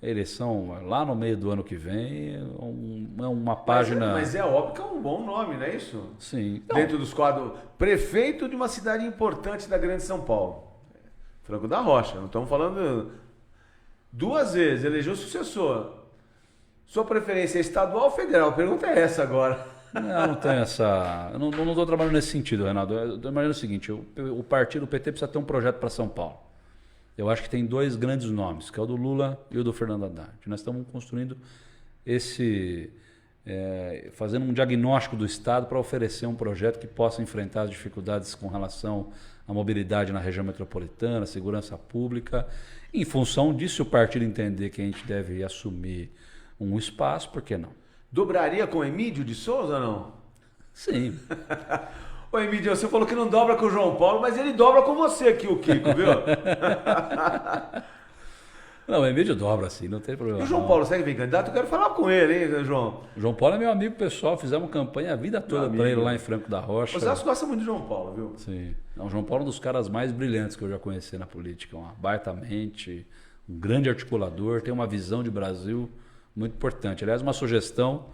A eleição lá no meio do ano que vem é uma página... Mas é óbvio que é um bom nome, não é isso? Sim. Dentro dos quadros, prefeito de uma cidade importante da Grande São Paulo. Franco da Rocha, não estamos falando... 2 vezes, elegeu sucessor. Sua preferência é estadual ou federal? A pergunta é essa agora. Não tenho essa... Eu não estou trabalhando nesse sentido, Reinaldo. Eu estou imaginando o seguinte, o partido, o PT, precisa ter um projeto para São Paulo. Eu acho que tem 2 grandes nomes, que é o do Lula e o do Fernando Haddad. Nós estamos construindo fazendo um diagnóstico do Estado para oferecer um projeto que possa enfrentar as dificuldades com relação à mobilidade na região metropolitana, segurança pública. Em função disso, o partido entender que a gente deve assumir um espaço, por que não? Dobraria com Emílio de Souza ou não? Sim. Ô Emílio, você falou que não dobra com o João Paulo, mas ele dobra com você aqui, o Kiko, viu? Não, o Emílio dobra assim, não tem problema. E o João Paulo segue bem candidato? Eu quero falar com ele, hein, João? O João Paulo é meu amigo pessoal, fizemos campanha a vida toda para ele lá em Franco da Rocha. Você gosta muito do João Paulo, viu? Sim. O João Paulo é um dos caras mais brilhantes que eu já conheci na política. Uma baita mente, um grande articulador, tem uma visão de Brasil muito importante. Aliás, uma sugestão,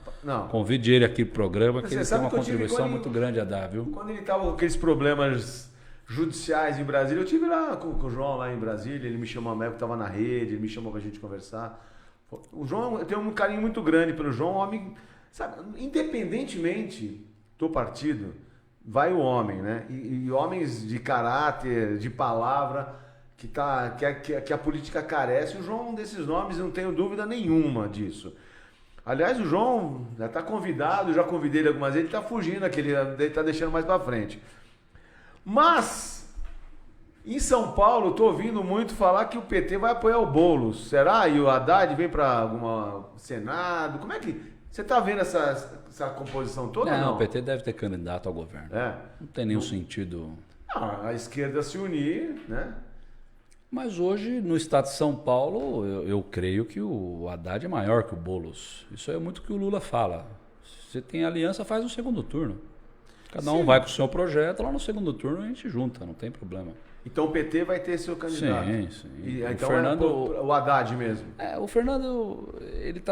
convide ele aqui para o programa, que ele tem uma contribuição muito grande a dar, viu? Quando ele estava com aqueles problemas judiciais em Brasília, eu estive lá com o João lá em Brasília, ele me chamou, a época estava na rede, ele me chamou para a gente conversar. O João, eu tenho um carinho muito grande pelo João, homem, sabe, independentemente do partido, vai o homem, né? E homens de caráter, de palavra, que a política carece. O João é um desses nomes, não tenho dúvida nenhuma disso. Aliás, o João já está convidado, já convidei ele algumas vezes, ele está fugindo aqui, ele está deixando mais para frente. Mas, em São Paulo, estou ouvindo muito falar que o PT vai apoiar o Boulos. Será? E o Haddad vem para algum Senado? Como é que... Você está vendo essa composição toda ou não? Não, o PT deve ter candidato ao governo. Não tem nenhum sentido... A esquerda se unir, né? Mas hoje, no estado de São Paulo, eu creio que o Haddad é maior que o Boulos. Isso é muito o que o Lula fala. Se tem aliança, faz no segundo turno. Cada um vai com o seu projeto, lá no segundo turno a gente junta, não tem problema. Então o PT vai ter seu candidato? Sim. Então o Haddad mesmo? O Fernando, ele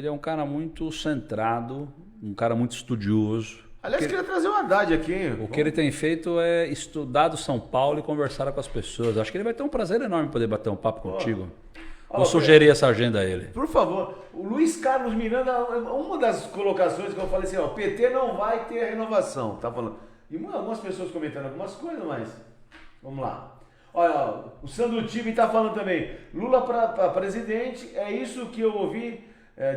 é um cara muito centrado, um cara muito estudioso. Aliás, queria trazer o Haddad aqui. O que ele tem feito é estudado São Paulo e conversar com as pessoas. Acho que ele vai ter um prazer enorme poder bater um papo contigo. Vou sugerir essa agenda a ele. Por favor, o Luiz Carlos Miranda, uma das colocações que eu falei assim, o PT não vai ter renovação, tá falando. E algumas pessoas comentando algumas coisas, mas vamos lá. Olha, o Sandro Tibi está falando também, Lula para presidente, é isso que eu ouvi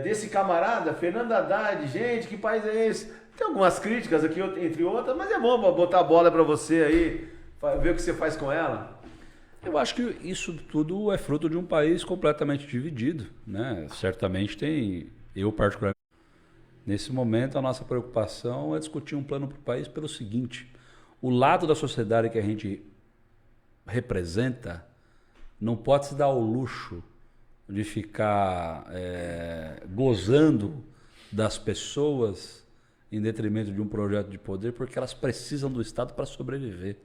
desse camarada, Fernando Haddad, gente, que país é esse? Tem algumas críticas aqui, entre outras, mas é bom botar a bola para você aí, ver o que você faz com ela. Eu acho que isso tudo é fruto de um país completamente dividido, né? Certamente tem, eu particularmente, nesse momento a nossa preocupação é discutir um plano para o país pelo seguinte: o lado da sociedade que a gente representa não pode se dar ao luxo de ficar gozando das pessoas em detrimento de um projeto de poder, porque elas precisam do Estado para sobreviver.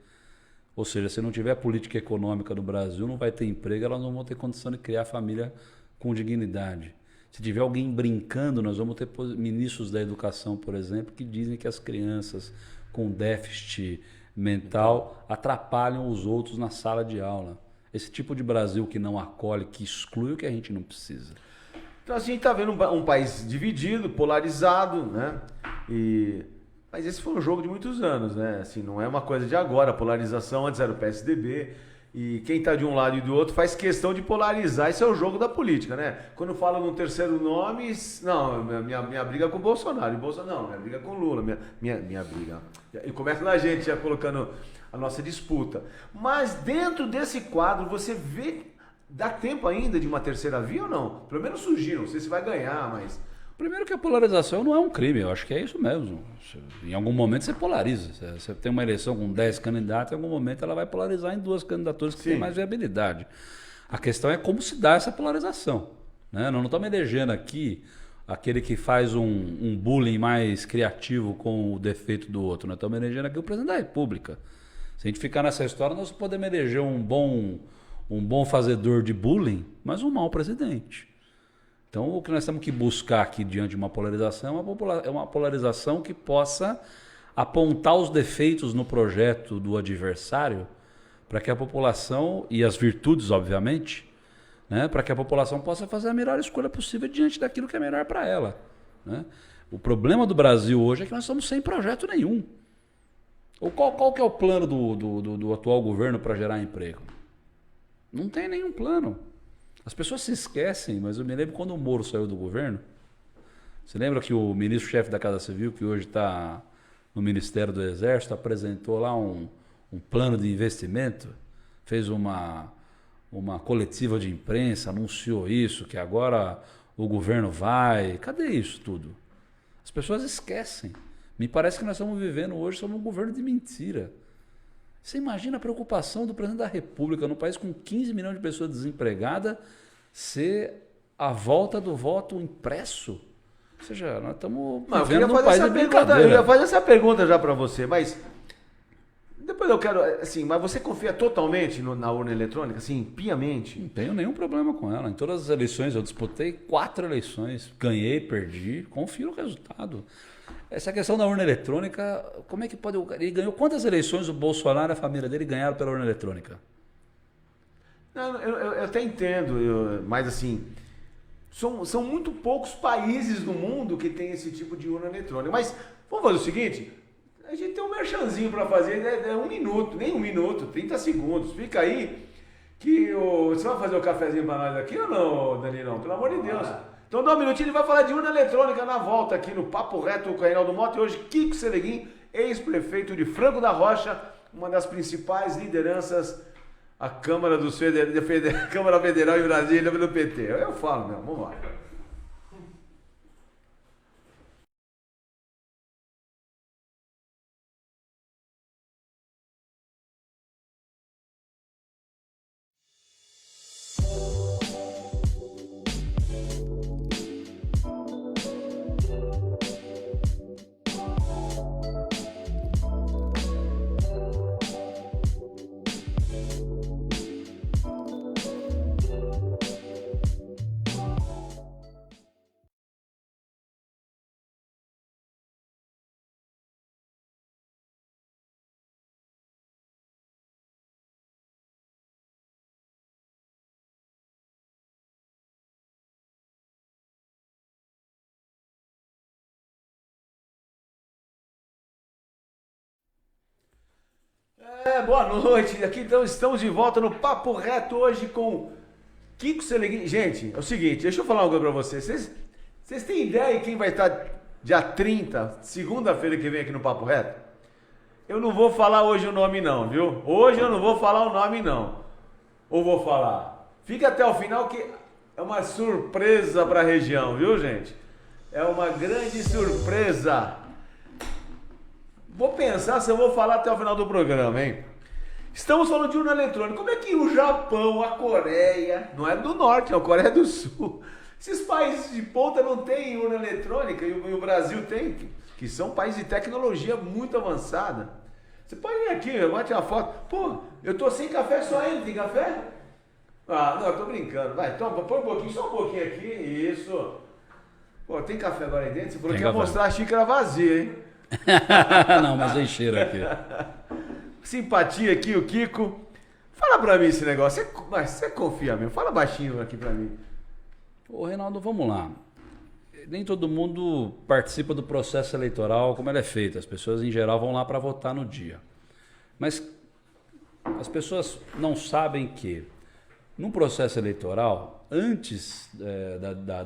Ou seja, se não tiver política econômica no Brasil, não vai ter emprego, elas não vão ter condição de criar família com dignidade. Se tiver alguém brincando, nós vamos ter ministros da educação, por exemplo, que dizem que as crianças com déficit mental atrapalham os outros na sala de aula. Esse tipo de Brasil que não acolhe, que exclui, o que a gente não precisa. Então assim, a gente está vendo um país dividido, polarizado, né? Mas esse foi um jogo de muitos anos, né? Assim, não é uma coisa de agora. A polarização antes era o PSDB. E quem está de um lado e do outro faz questão de polarizar. Esse é o jogo da política, né? Quando fala num terceiro nome, não, minha briga é com o Bolsonaro. E Bolsonaro, não, minha briga é com o Lula. Minha briga. E começa na gente já colocando a nossa disputa. Mas dentro desse quadro, você vê, dá tempo ainda de uma terceira via ou não? Pelo menos surgiram, não sei se vai ganhar, mas... Primeiro que a polarização não é um crime, eu acho que é isso mesmo. Em algum momento você polariza. Você tem uma eleição com 10 candidatos, em algum momento ela vai polarizar em 2 candidaturas que têm mais viabilidade. A questão é como se dá essa polarização, né? Nós não estamos elegendo aqui aquele que faz um bullying mais criativo com o defeito do outro. Nós estamos elegendo aqui o presidente da República. Se a gente ficar nessa história, nós podemos eleger um bom fazedor de bullying, mas um mau presidente. Então, o que nós temos que buscar aqui diante de uma polarização é uma polarização que possa apontar os defeitos no projeto do adversário para que a população, e as virtudes, obviamente, né, para que a população possa fazer a melhor escolha possível diante daquilo que é melhor para ela, né? O problema do Brasil hoje é que nós estamos sem projeto nenhum. Qual que é o plano do atual governo para gerar emprego? Não tem nenhum plano. As pessoas se esquecem, mas eu me lembro quando o Moro saiu do governo. Você lembra que o ministro-chefe da Casa Civil, que hoje está no Ministério do Exército, apresentou lá um plano de investimento, fez uma coletiva de imprensa, anunciou isso, que agora o governo vai... Cadê isso tudo? As pessoas esquecem. Me parece que nós estamos vivendo hoje sob um governo de mentira. Você imagina a preocupação do presidente da República, num país com 15 milhões de pessoas desempregadas, ser a volta do voto impresso? Ou seja, nós estamos vivendo num país de brincadeira. Eu ia fazer essa pergunta já para você, mas depois eu quero, assim, mas você confia totalmente na urna eletrônica, assim, piamente? Não tenho nenhum problema com ela. Em todas as eleições, eu disputei 4 eleições, ganhei, perdi, confio no resultado. Essa questão da urna eletrônica, como é que pode... Ele ganhou quantas eleições o Bolsonaro e a família dele ganharam pela urna eletrônica? Não, eu até entendo, mas assim, são muito poucos países no mundo que tem esse tipo de urna eletrônica. Mas vamos fazer o seguinte, a gente tem um merchanzinho para fazer, é 1 minuto, nem 1 minuto, 30 segundos. Fica aí que você vai fazer o cafezinho para nós aqui ou não, Danilão? Pelo amor de Deus. Então dá um minutinho, ele vai falar de urna eletrônica na volta aqui no Papo Reto com o Reinaldo Mota. E hoje, Kiko Seleguin, ex-prefeito de Franco da Rocha, uma das principais lideranças da Câmara Federal em Brasília pelo PT. Eu falo mesmo, vamos lá. Boa noite. Aqui então estamos de volta no Papo Reto hoje com Kiko Seleguin. Gente, é o seguinte, deixa eu falar uma coisa pra vocês. Vocês têm ideia de quem vai estar dia 30, segunda-feira que vem aqui no Papo Reto? Eu não vou falar hoje o nome não, viu? Hoje eu não vou falar o nome não. Ou vou falar? Fica até o final que é uma surpresa para a região, viu, gente? É uma grande surpresa. Vou pensar se eu vou falar até o final do programa, hein? Estamos falando de urna eletrônica. Como é que o Japão, a Coreia, não é do Norte, é a Coreia do Sul, esses países de ponta não têm urna eletrônica e o Brasil tem, que são países de tecnologia muito avançada. Você pode vir aqui, bate uma foto. Pô, eu tô sem café só ainda, tem café? Ah, não, eu tô brincando. Vai, toma, põe um pouquinho, só um pouquinho aqui, isso. Pô, tem café agora aí dentro? Você falou que ia mostrar a xícara vazia, hein? Não, mas tem cheiro aqui. Simpatia aqui, o Kiko. Fala pra mim esse negócio. Você confia mesmo? Fala baixinho aqui pra mim. Ô, Reinaldo, vamos lá. Nem todo mundo participa do processo eleitoral como ele é feito. As pessoas, em geral, vão lá para votar no dia. Mas as pessoas não sabem que, num processo eleitoral, antes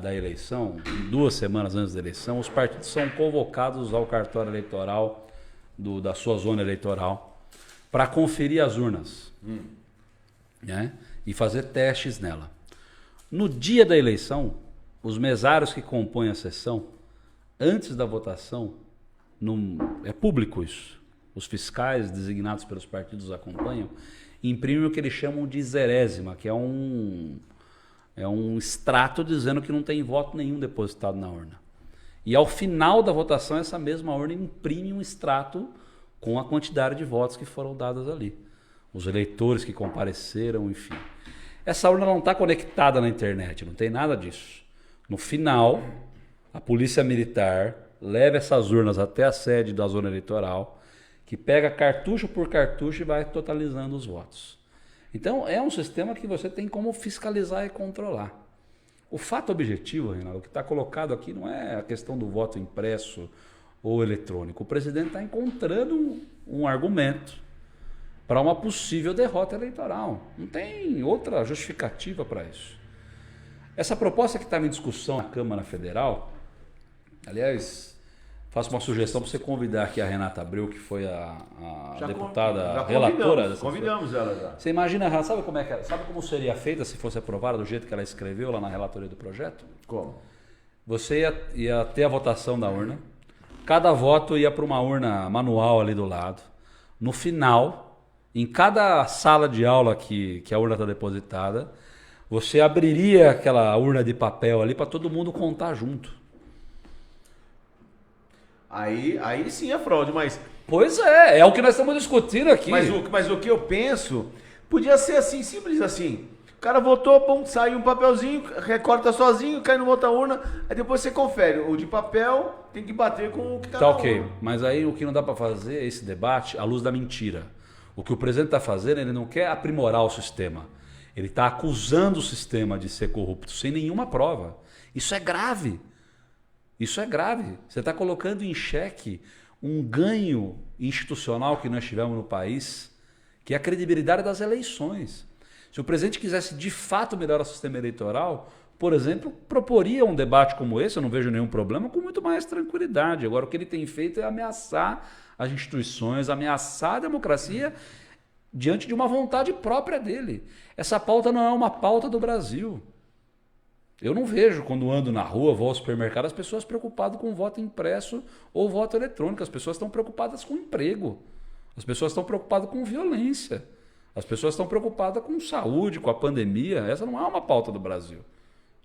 da eleição, 2 semanas antes da eleição, os partidos são convocados ao cartório eleitoral da sua zona eleitoral para conferir as urnas, né? E fazer testes nela. No dia da eleição, os mesários que compõem a sessão, antes da votação, é público isso, os fiscais designados pelos partidos acompanham, imprimem o que eles chamam de zerésima, que é um extrato dizendo que não tem voto nenhum depositado na urna. E ao final da votação, essa mesma urna imprime um extrato com a quantidade de votos que foram dados ali. Os eleitores que compareceram, enfim. Essa urna não está conectada na internet, não tem nada disso. No final, a polícia militar leva essas urnas até a sede da zona eleitoral, que pega cartucho por cartucho e vai totalizando os votos. Então, é um sistema que você tem como fiscalizar e controlar. O fato objetivo, Reinaldo, o que está colocado aqui não é a questão do voto impresso ou eletrônico. O presidente está encontrando um argumento para uma possível derrota eleitoral. Não tem outra justificativa para isso. Essa proposta que estava em discussão na Câmara Federal, aliás, faço uma sugestão para você convidar aqui a Renata Abreu, que foi a deputada relatora. Convidamos ela já. Você imagina, sabe como seria feita se fosse aprovada do jeito que ela escreveu lá na relatoria do projeto? Como? Você ia ter a votação da urna, cada voto ia para uma urna manual ali do lado. No final, em cada sala de aula que a urna está depositada, você abriria aquela urna de papel ali para todo mundo contar junto. Aí sim é fraude, mas... Pois é o que nós estamos discutindo aqui. Mas o que eu penso, podia ser assim, simples assim. O cara votou, pum, sai um papelzinho, recorta sozinho, cai numa outra urna, aí depois você confere. O de papel tem que bater com o que tá na ok, urna. mas aí o que não dá para fazer é esse debate à luz da mentira. O que o presidente está fazendo, ele não quer aprimorar o sistema. Ele está acusando o sistema de ser corrupto, sem nenhuma prova. Isso é grave. Isso é grave. Você está colocando em xeque um ganho institucional que nós tivemos no país, que é a credibilidade das eleições. Se o presidente quisesse de fato melhorar o sistema eleitoral, por exemplo, proporia um debate como esse, eu não vejo nenhum problema, com muito mais tranquilidade. Agora, o que ele tem feito é ameaçar as instituições, ameaçar a democracia diante de uma vontade própria dele. Essa pauta não é uma pauta do Brasil. Eu não vejo, quando ando na rua, vou ao supermercado, as pessoas preocupadas com voto impresso ou voto eletrônico. As pessoas estão preocupadas com emprego. As pessoas estão preocupadas com violência. As pessoas estão preocupadas com saúde, com a pandemia. Essa não é uma pauta do Brasil,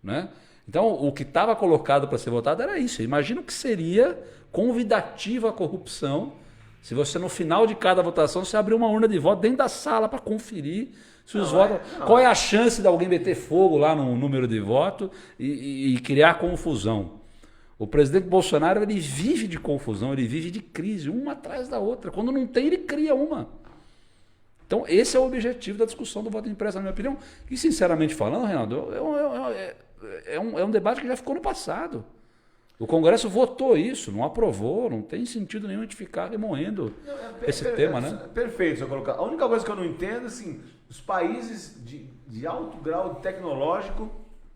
né? Então, o que estava colocado para ser votado era isso. Imagina o que seria convidativa a corrupção se você, no final de cada votação, você abrir uma urna de voto dentro da sala para conferir se os votos... Qual é a chance de alguém meter fogo lá no número de voto e criar confusão? O presidente Bolsonaro, ele vive de confusão, ele vive de crise, uma atrás da outra. Quando não tem, ele cria uma. Então, esse é o objetivo da discussão do voto impresso, na minha opinião. E, sinceramente falando, Reinaldo, é um debate que já ficou no passado. O Congresso votou isso, não aprovou, não tem sentido nenhum de ficar remoendo esse tema, né? Perfeito, se eu colocar. A única coisa que eu não entendo, assim, os países de alto grau tecnológico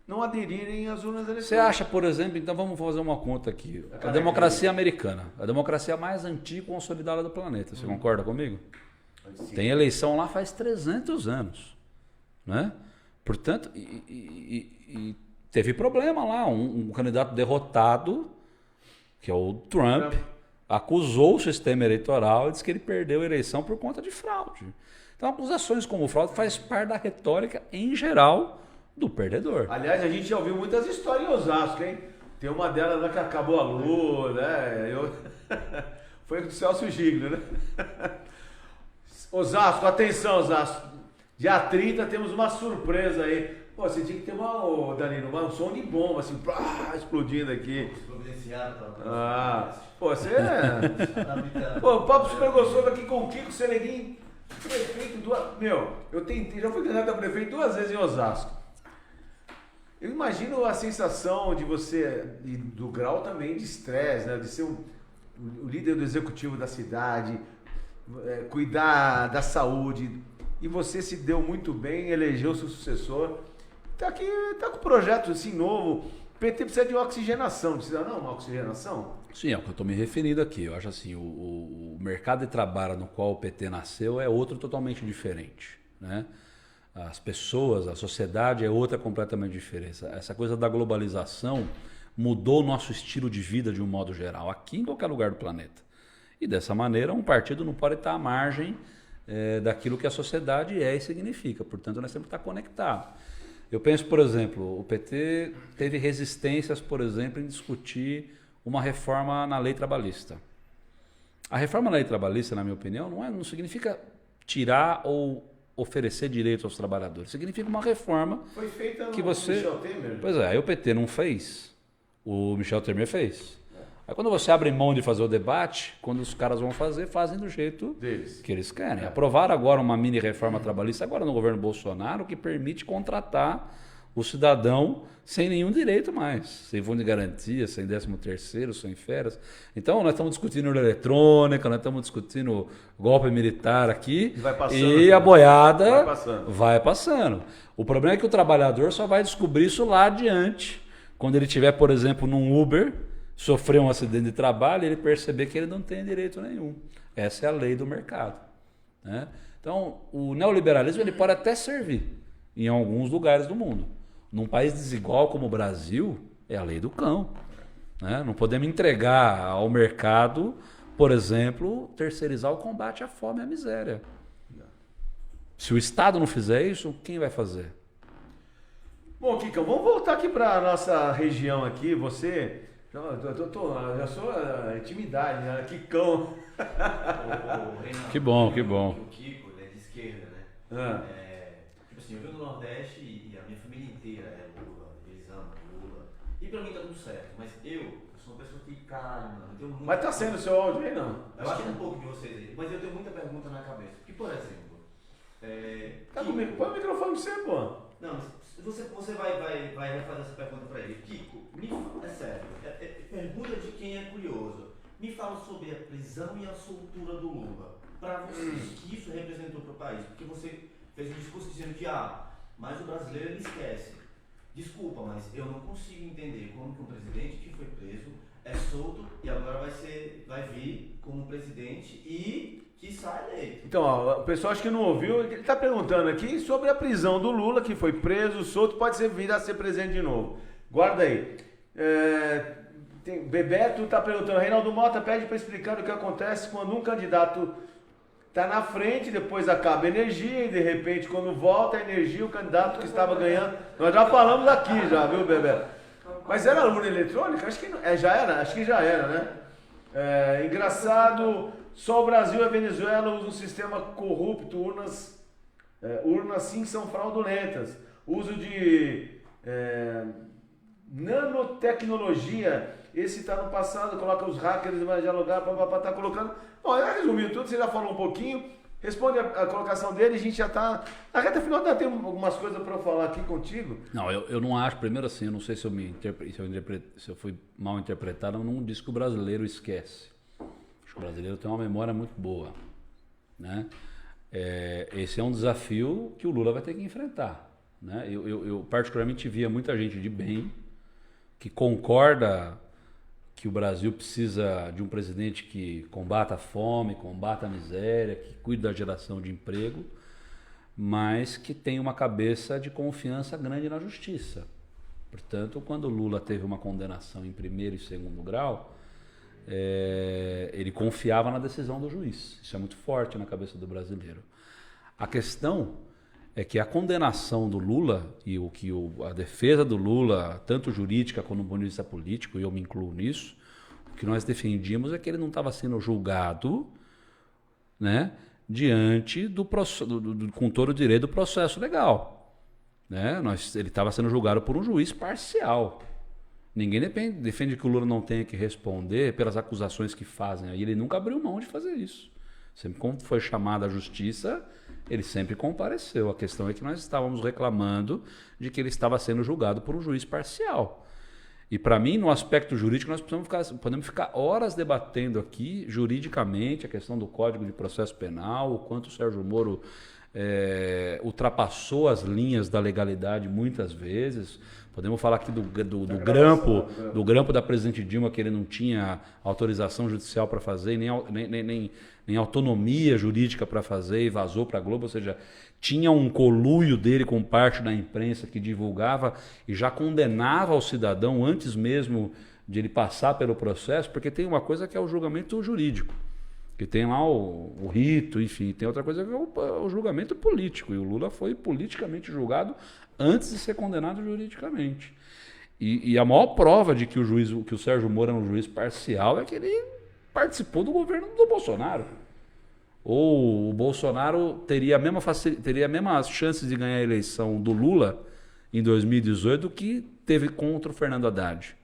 não aderirem às urnas eletrônicas. Você acha, por exemplo, então vamos fazer uma conta aqui. A democracia americana, a democracia mais antiga e consolidada do planeta. Você concorda comigo? Sim. Tem eleição lá faz 300 anos. né? Portanto, e teve problema lá, um candidato derrotado, que é o Trump, acusou o sistema eleitoral e disse que ele perdeu a eleição por conta de fraude. Então, acusações como fraude faz parte da retórica, em geral, do perdedor. Aliás, a gente já ouviu muitas histórias em Osasco, hein? Tem uma delas lá que acabou a luz, né? Foi do Celso Giglio, né? Osasco, atenção, Osasco. Dia 30 temos uma surpresa aí. Pô, você tinha que ter Danilo, um som de bomba, assim, explodindo aqui. Pô, você é... Pô, o papo super gostoso aqui com o Kiko Seleguin, prefeito do... Meu, eu tentei, já fui candidato a prefeito 2 vezes em Osasco. Eu imagino a sensação de você, do grau também de estresse, né? De ser o líder do executivo da cidade, cuidar da saúde. E você se deu muito bem, elegeu seu sucessor. Tá com um projeto assim novo. O PT precisa de oxigenação, não precisa não? Uma oxigenação? Sim, é o que eu estou me referindo aqui. Eu acho assim, o mercado de trabalho no qual o PT nasceu é outro totalmente diferente, né? As pessoas, a sociedade é outra completamente diferente. Essa coisa da globalização mudou o nosso estilo de vida de um modo geral, aqui em qualquer lugar do planeta. E dessa maneira, um partido não pode estar à margem daquilo que a sociedade é e significa. Portanto, nós temos que estar conectados. Eu penso, por exemplo, o PT teve resistências, por exemplo, em discutir uma reforma na lei trabalhista. A reforma na lei trabalhista, na minha opinião, não significa tirar ou oferecer direitos aos trabalhadores. Significa uma reforma. Foi feita no Michel Temer. Pois é, aí o PT não fez. O Michel Temer fez. Aí quando você abre mão de fazer o debate, quando os caras vão fazer, fazem do jeito que eles querem. Aprovaram agora uma mini reforma trabalhista, agora no governo Bolsonaro, que permite contratar o cidadão sem nenhum direito mais. Sem fundo de garantia, sem 13º, sem férias. Então nós estamos discutindo eletrônica, nós estamos discutindo golpe militar aqui. E a boiada vai passando. O problema é que o trabalhador só vai descobrir isso lá adiante. Quando ele estiver, por exemplo, num Uber, sofrer um acidente de trabalho, ele perceber que ele não tem direito nenhum. Essa é a lei do mercado, né? Então, o neoliberalismo ele pode até servir em alguns lugares do mundo. Num país desigual como o Brasil, é a lei do cão, né? Não podemos entregar ao mercado, por exemplo, terceirizar o combate à fome e à miséria. Se o Estado não fizer isso, quem vai fazer? Bom, Kikão, vamos voltar aqui para a nossa região aqui. Você... Já sou intimidade, né? Kikão. Que bom. O Kiko, ele é de esquerda, né? Tipo assim, eu venho do Nordeste e a minha família inteira é Lula, eles amam Lula. E pra mim tá tudo certo, mas eu sou uma pessoa que, caralho, mano, eu tenho muito... Mas tá sendo o seu áudio aí, não? Eu acho que é um pouco de vocês aí, mas eu tenho muita pergunta na cabeça. Porque, por exemplo... Tá comigo, põe o microfone pra você, pô. Não, mas você vai refazer essa pergunta pra ele. Kiko, é sério, pergunta de quem é curioso. Me fala sobre a prisão e a soltura do Lula. Para vocês, o que isso representou para o país? Porque você fez um discurso dizendo que, mas o brasileiro ele esquece. Desculpa, mas eu não consigo entender como que um presidente que foi preso é solto e agora vai vir como presidente e que sai eleito. Então, o pessoal acho que não ouviu, ele está perguntando aqui sobre a prisão do Lula, que foi preso, solto, pode vir a ser presidente de novo. Guarda aí. Bebeto está perguntando, Reinaldo Mota pede para explicar o que acontece quando um candidato está na frente, depois acaba a energia e de repente quando volta a energia, o candidato que estava ganhando... Nós já falamos aqui, viu, Bebeto? Mas era urna eletrônica? Acho que não, já era, acho que já era, né? Engraçado, só o Brasil e a Venezuela usam um sistema corrupto, urnas sim são fraudulentas. Uso de nanotecnologia, esse está no passado, coloca os hackers, vai dialogar, tá colocando... Bom, resumindo tudo, você já falou um pouquinho, responde a colocação dele, a gente já está... Na reta final ainda tem algumas coisas para eu falar aqui contigo. Não, eu não acho, primeiro assim, eu não sei se eu fui mal interpretado, eu não disse que o brasileiro esquece. Acho que o brasileiro tem uma memória muito boa, né? Esse é um desafio que o Lula vai ter que enfrentar, né? Eu particularmente via muita gente de bem que concorda que o Brasil precisa de um presidente que combata a fome, combata a miséria, que cuide da geração de emprego, mas que tem uma cabeça de confiança grande na justiça. Portanto, quando o Lula teve uma condenação em primeiro e segundo grau, ele confiava na decisão do juiz. Isso é muito forte na cabeça do brasileiro. A questão é que a condenação do Lula e a defesa do Lula, tanto jurídica quanto do ponto de vista político, e eu me incluo nisso, o que nós defendíamos é que ele não estava sendo julgado, né, diante com todo o direito do processo legal. Né? Ele estava sendo julgado por um juiz parcial. Ninguém defende que o Lula não tenha que responder pelas acusações que fazem. Aí ele nunca abriu mão de fazer isso. Sempre quando foi chamado à justiça, ele sempre compareceu. A questão é que nós estávamos reclamando de que ele estava sendo julgado por um juiz parcial. E para mim, no aspecto jurídico, nós podemos ficar horas debatendo aqui, juridicamente, a questão do Código de Processo Penal, o quanto o Sérgio Moro ultrapassou as linhas da legalidade muitas vezes. Podemos falar aqui do grampo da presidente Dilma, que ele não tinha autorização judicial para fazer, nem autonomia jurídica para fazer, e vazou para a Globo, ou seja, tinha um conluio dele com parte da imprensa que divulgava e já condenava o cidadão antes mesmo de ele passar pelo processo, porque tem uma coisa que é o julgamento jurídico, que tem lá o rito, enfim, tem outra coisa que é o julgamento político, e o Lula foi politicamente julgado antes de ser condenado juridicamente. E a maior prova de que o Sérgio Moro é um juiz parcial é que ele participou do governo do Bolsonaro. Ou o Bolsonaro teria a mesma chances de ganhar a eleição do Lula em 2018 do que teve contra o Fernando Haddad.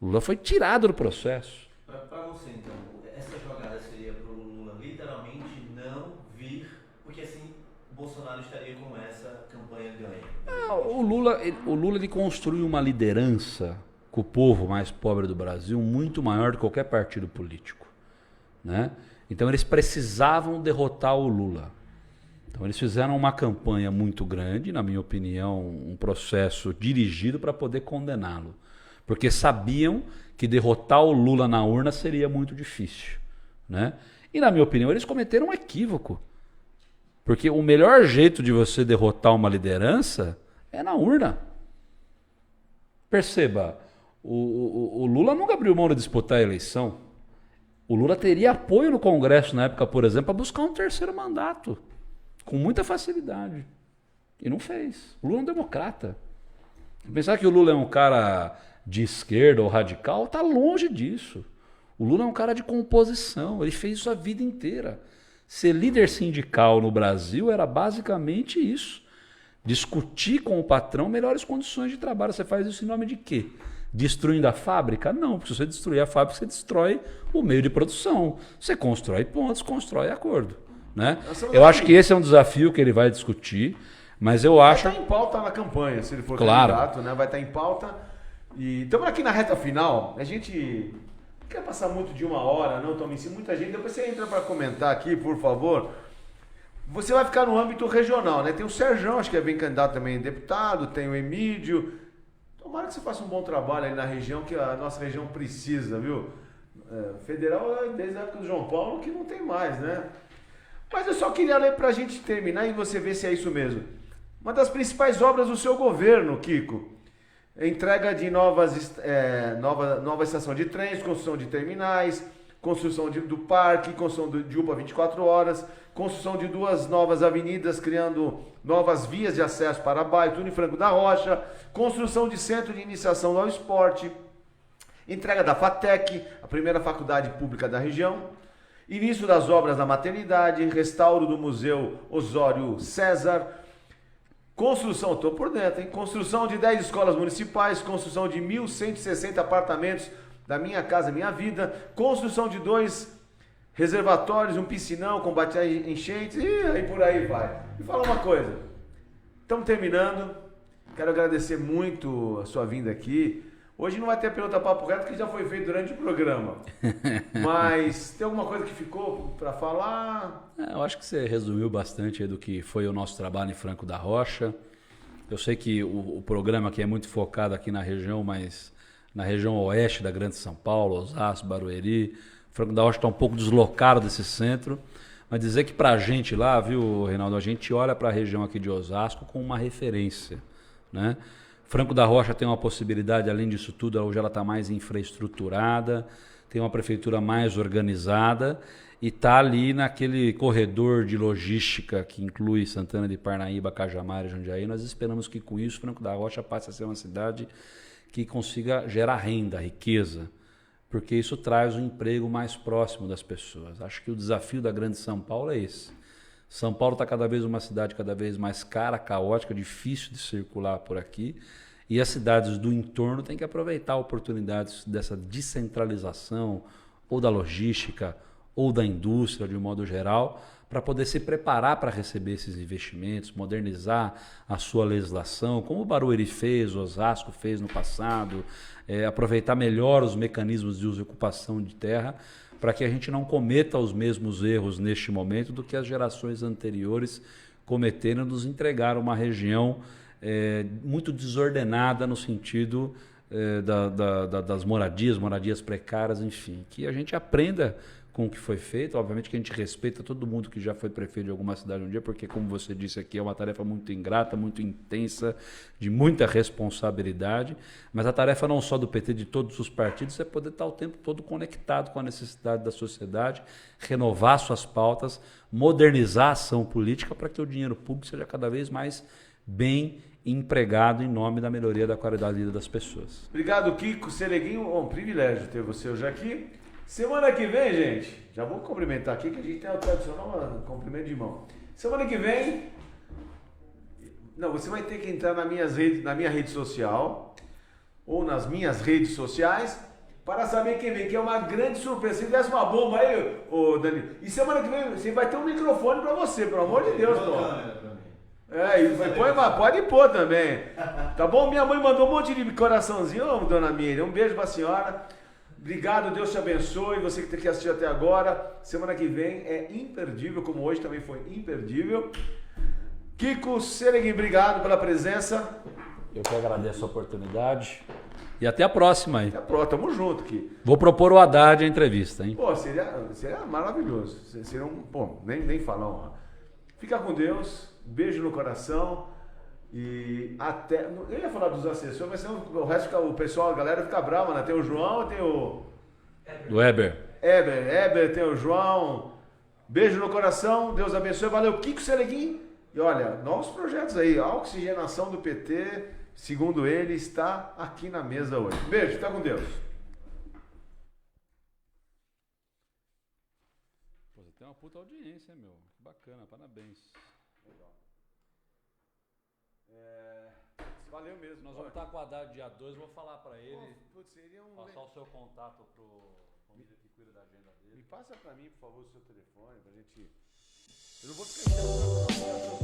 O Lula foi tirado do processo. Para você, então, essa jogada seria para o Lula literalmente não vir, porque assim o Bolsonaro estaria com essa campanha ganha. O Lula ele construiu uma liderança com o povo mais pobre do Brasil muito maior do que qualquer partido político, né? Então eles precisavam derrotar o Lula. Então eles fizeram uma campanha muito grande, na minha opinião, um processo dirigido para poder condená-lo. Porque sabiam que derrotar o Lula na urna seria muito difícil, né? E na minha opinião eles cometeram um equívoco. Porque o melhor jeito de você derrotar uma liderança é na urna. Perceba, o Lula nunca abriu mão de disputar a eleição. O Lula teria apoio no Congresso na época, por exemplo, para buscar um terceiro mandato, com muita facilidade. E não fez. O Lula é um democrata. Pensar que o Lula é um cara de esquerda ou radical, está longe disso. O Lula é um cara de composição, ele fez isso a vida inteira. Ser líder sindical no Brasil era basicamente isso. Discutir com o patrão melhores condições de trabalho. Você faz isso em nome de quê? Destruindo a fábrica? Não, porque se você destruir a fábrica, você destrói o meio de produção. Você constrói pontos, constrói acordo. Né? Eu acho que esse é um desafio que ele vai discutir, mas eu acho... Vai estar em pauta na campanha, se ele for claro. Candidato, né? Vai estar em pauta. E estamos aqui na reta final. A gente não quer passar muito de 1 hora, não, Tom, em muita gente. Depois você entra para comentar aqui, por favor. Você vai ficar no âmbito regional, né? Tem o Serjão, acho que é bem candidato também deputado, tem o Emílio. Tomara que você faça um bom trabalho aí na região, que a nossa região precisa, viu? Federal é desde a época do João Paulo que não tem mais, né? Mas eu só queria ler pra gente terminar e você ver se é isso mesmo. Uma das principais obras do seu governo, Kiko, entrega de nova estação de trens, construção de terminais, construção do parque, construção de UPA 24 horas, construção de 2 novas avenidas, criando novas vias de acesso para bairro, Túnel Franco da Rocha, construção de centro de iniciação ao esporte, entrega da FATEC, a primeira faculdade pública da região, início das obras da maternidade, restauro do Museu Osório César, construção, estou por dentro, hein? Construção de 10 escolas municipais, construção de 1.160 apartamentos da Minha Casa Minha Vida, construção de 2 reservatórios, um piscinão, combate a enchentes, e aí por aí vai. E fala uma coisa, estamos terminando, quero agradecer muito a sua vinda aqui. Hoje não vai ter pergunta papo reto, que já foi feito durante o programa. Mas tem alguma coisa que ficou para falar? Eu acho que você resumiu bastante aí do que foi o nosso trabalho em Franco da Rocha. Eu sei que o programa aqui é muito focado aqui na região, mas na região oeste da Grande São Paulo, Osasco, Barueri. Franco da Rocha está um pouco deslocado desse centro, Mas dizer que pra gente lá, viu, Reinaldo, a gente olha para a região aqui de Osasco com uma referência, né? Franco da Rocha tem uma possibilidade, além disso tudo, hoje ela está mais infraestruturada, tem uma prefeitura mais organizada e está ali naquele corredor de logística que inclui Santana de Parnaíba, Cajamar e Jundiaí. Nós esperamos que com isso Franco da Rocha passe a ser uma cidade que consiga gerar renda, riqueza, porque isso traz um emprego mais próximo das pessoas. Acho que o desafio da grande São Paulo é esse. São Paulo está cada vez uma cidade cada vez mais cara, caótica, difícil de circular por aqui. E as cidades do entorno têm que aproveitar oportunidades dessa descentralização, ou da logística, ou da indústria, de um modo geral, para poder se preparar para receber esses investimentos, modernizar a sua legislação, como o Barueri fez, o Osasco fez no passado, aproveitar melhor os mecanismos de uso e ocupação de terra, para que a gente não cometa os mesmos erros neste momento do que as gerações anteriores cometeram, nos entregar uma região muito desordenada no sentido das moradias precárias, enfim. Que a gente aprenda com o que foi feito, obviamente que a gente respeita todo mundo que já foi prefeito de alguma cidade um dia, porque, como você disse aqui, é uma tarefa muito ingrata, muito intensa, de muita responsabilidade, mas a tarefa não só do PT, de todos os partidos, é poder estar o tempo todo conectado com a necessidade da sociedade, renovar suas pautas, modernizar a ação política para que o dinheiro público seja cada vez mais bem empregado em nome da melhoria da qualidade de vida das pessoas. Obrigado, Kiko Seleguinho. Um privilégio ter você hoje aqui. Semana que vem, gente, já vou cumprimentar aqui, que a gente tem o tradicional cumprimento de mão. Semana que vem, não, você vai ter que entrar na minha rede social, ou nas minhas redes sociais, para saber quem vem, que é uma grande surpresa. Se tivesse uma bomba aí, ô Danilo, e semana que vem você vai ter um microfone para você, pelo amor de Deus, pô. Pode pôr também. Tá bom? Minha mãe mandou um monte de coraçãozinho, dona Miriam. Um beijo pra senhora. Obrigado, Deus te abençoe. Você que assistiu até agora. Semana que vem é imperdível, como hoje também foi imperdível. Kiko Seleguinho, obrigado pela presença. Eu que agradeço a oportunidade. E até a próxima aí. Até a próxima, tamo junto aqui. Vou propor o Haddad a entrevista, hein? Pô, seria maravilhoso. Seria nem falar. Ó. Fica com Deus. Beijo no coração e até... Eu ia falar dos assessores, mas senão o resto, o pessoal, a galera fica brava, né? Tem o João, tem o... Do Eber, tem o João. Beijo no coração, Deus abençoe. Valeu, Kiko Seleguinho. E olha, novos projetos aí. A oxigenação do PT, segundo ele, está aqui na mesa hoje. Beijo, fica com Deus. Pô, você tem uma puta audiência, meu. Que bacana, parabéns. Valeu mesmo. Nós vamos estar com o Haddad dia 2, vou falar para ele, Seria passar o seu contato pro família que cuida da agenda dele. Me passa para mim, por favor, o seu telefone, pra gente... Eu não vou ficar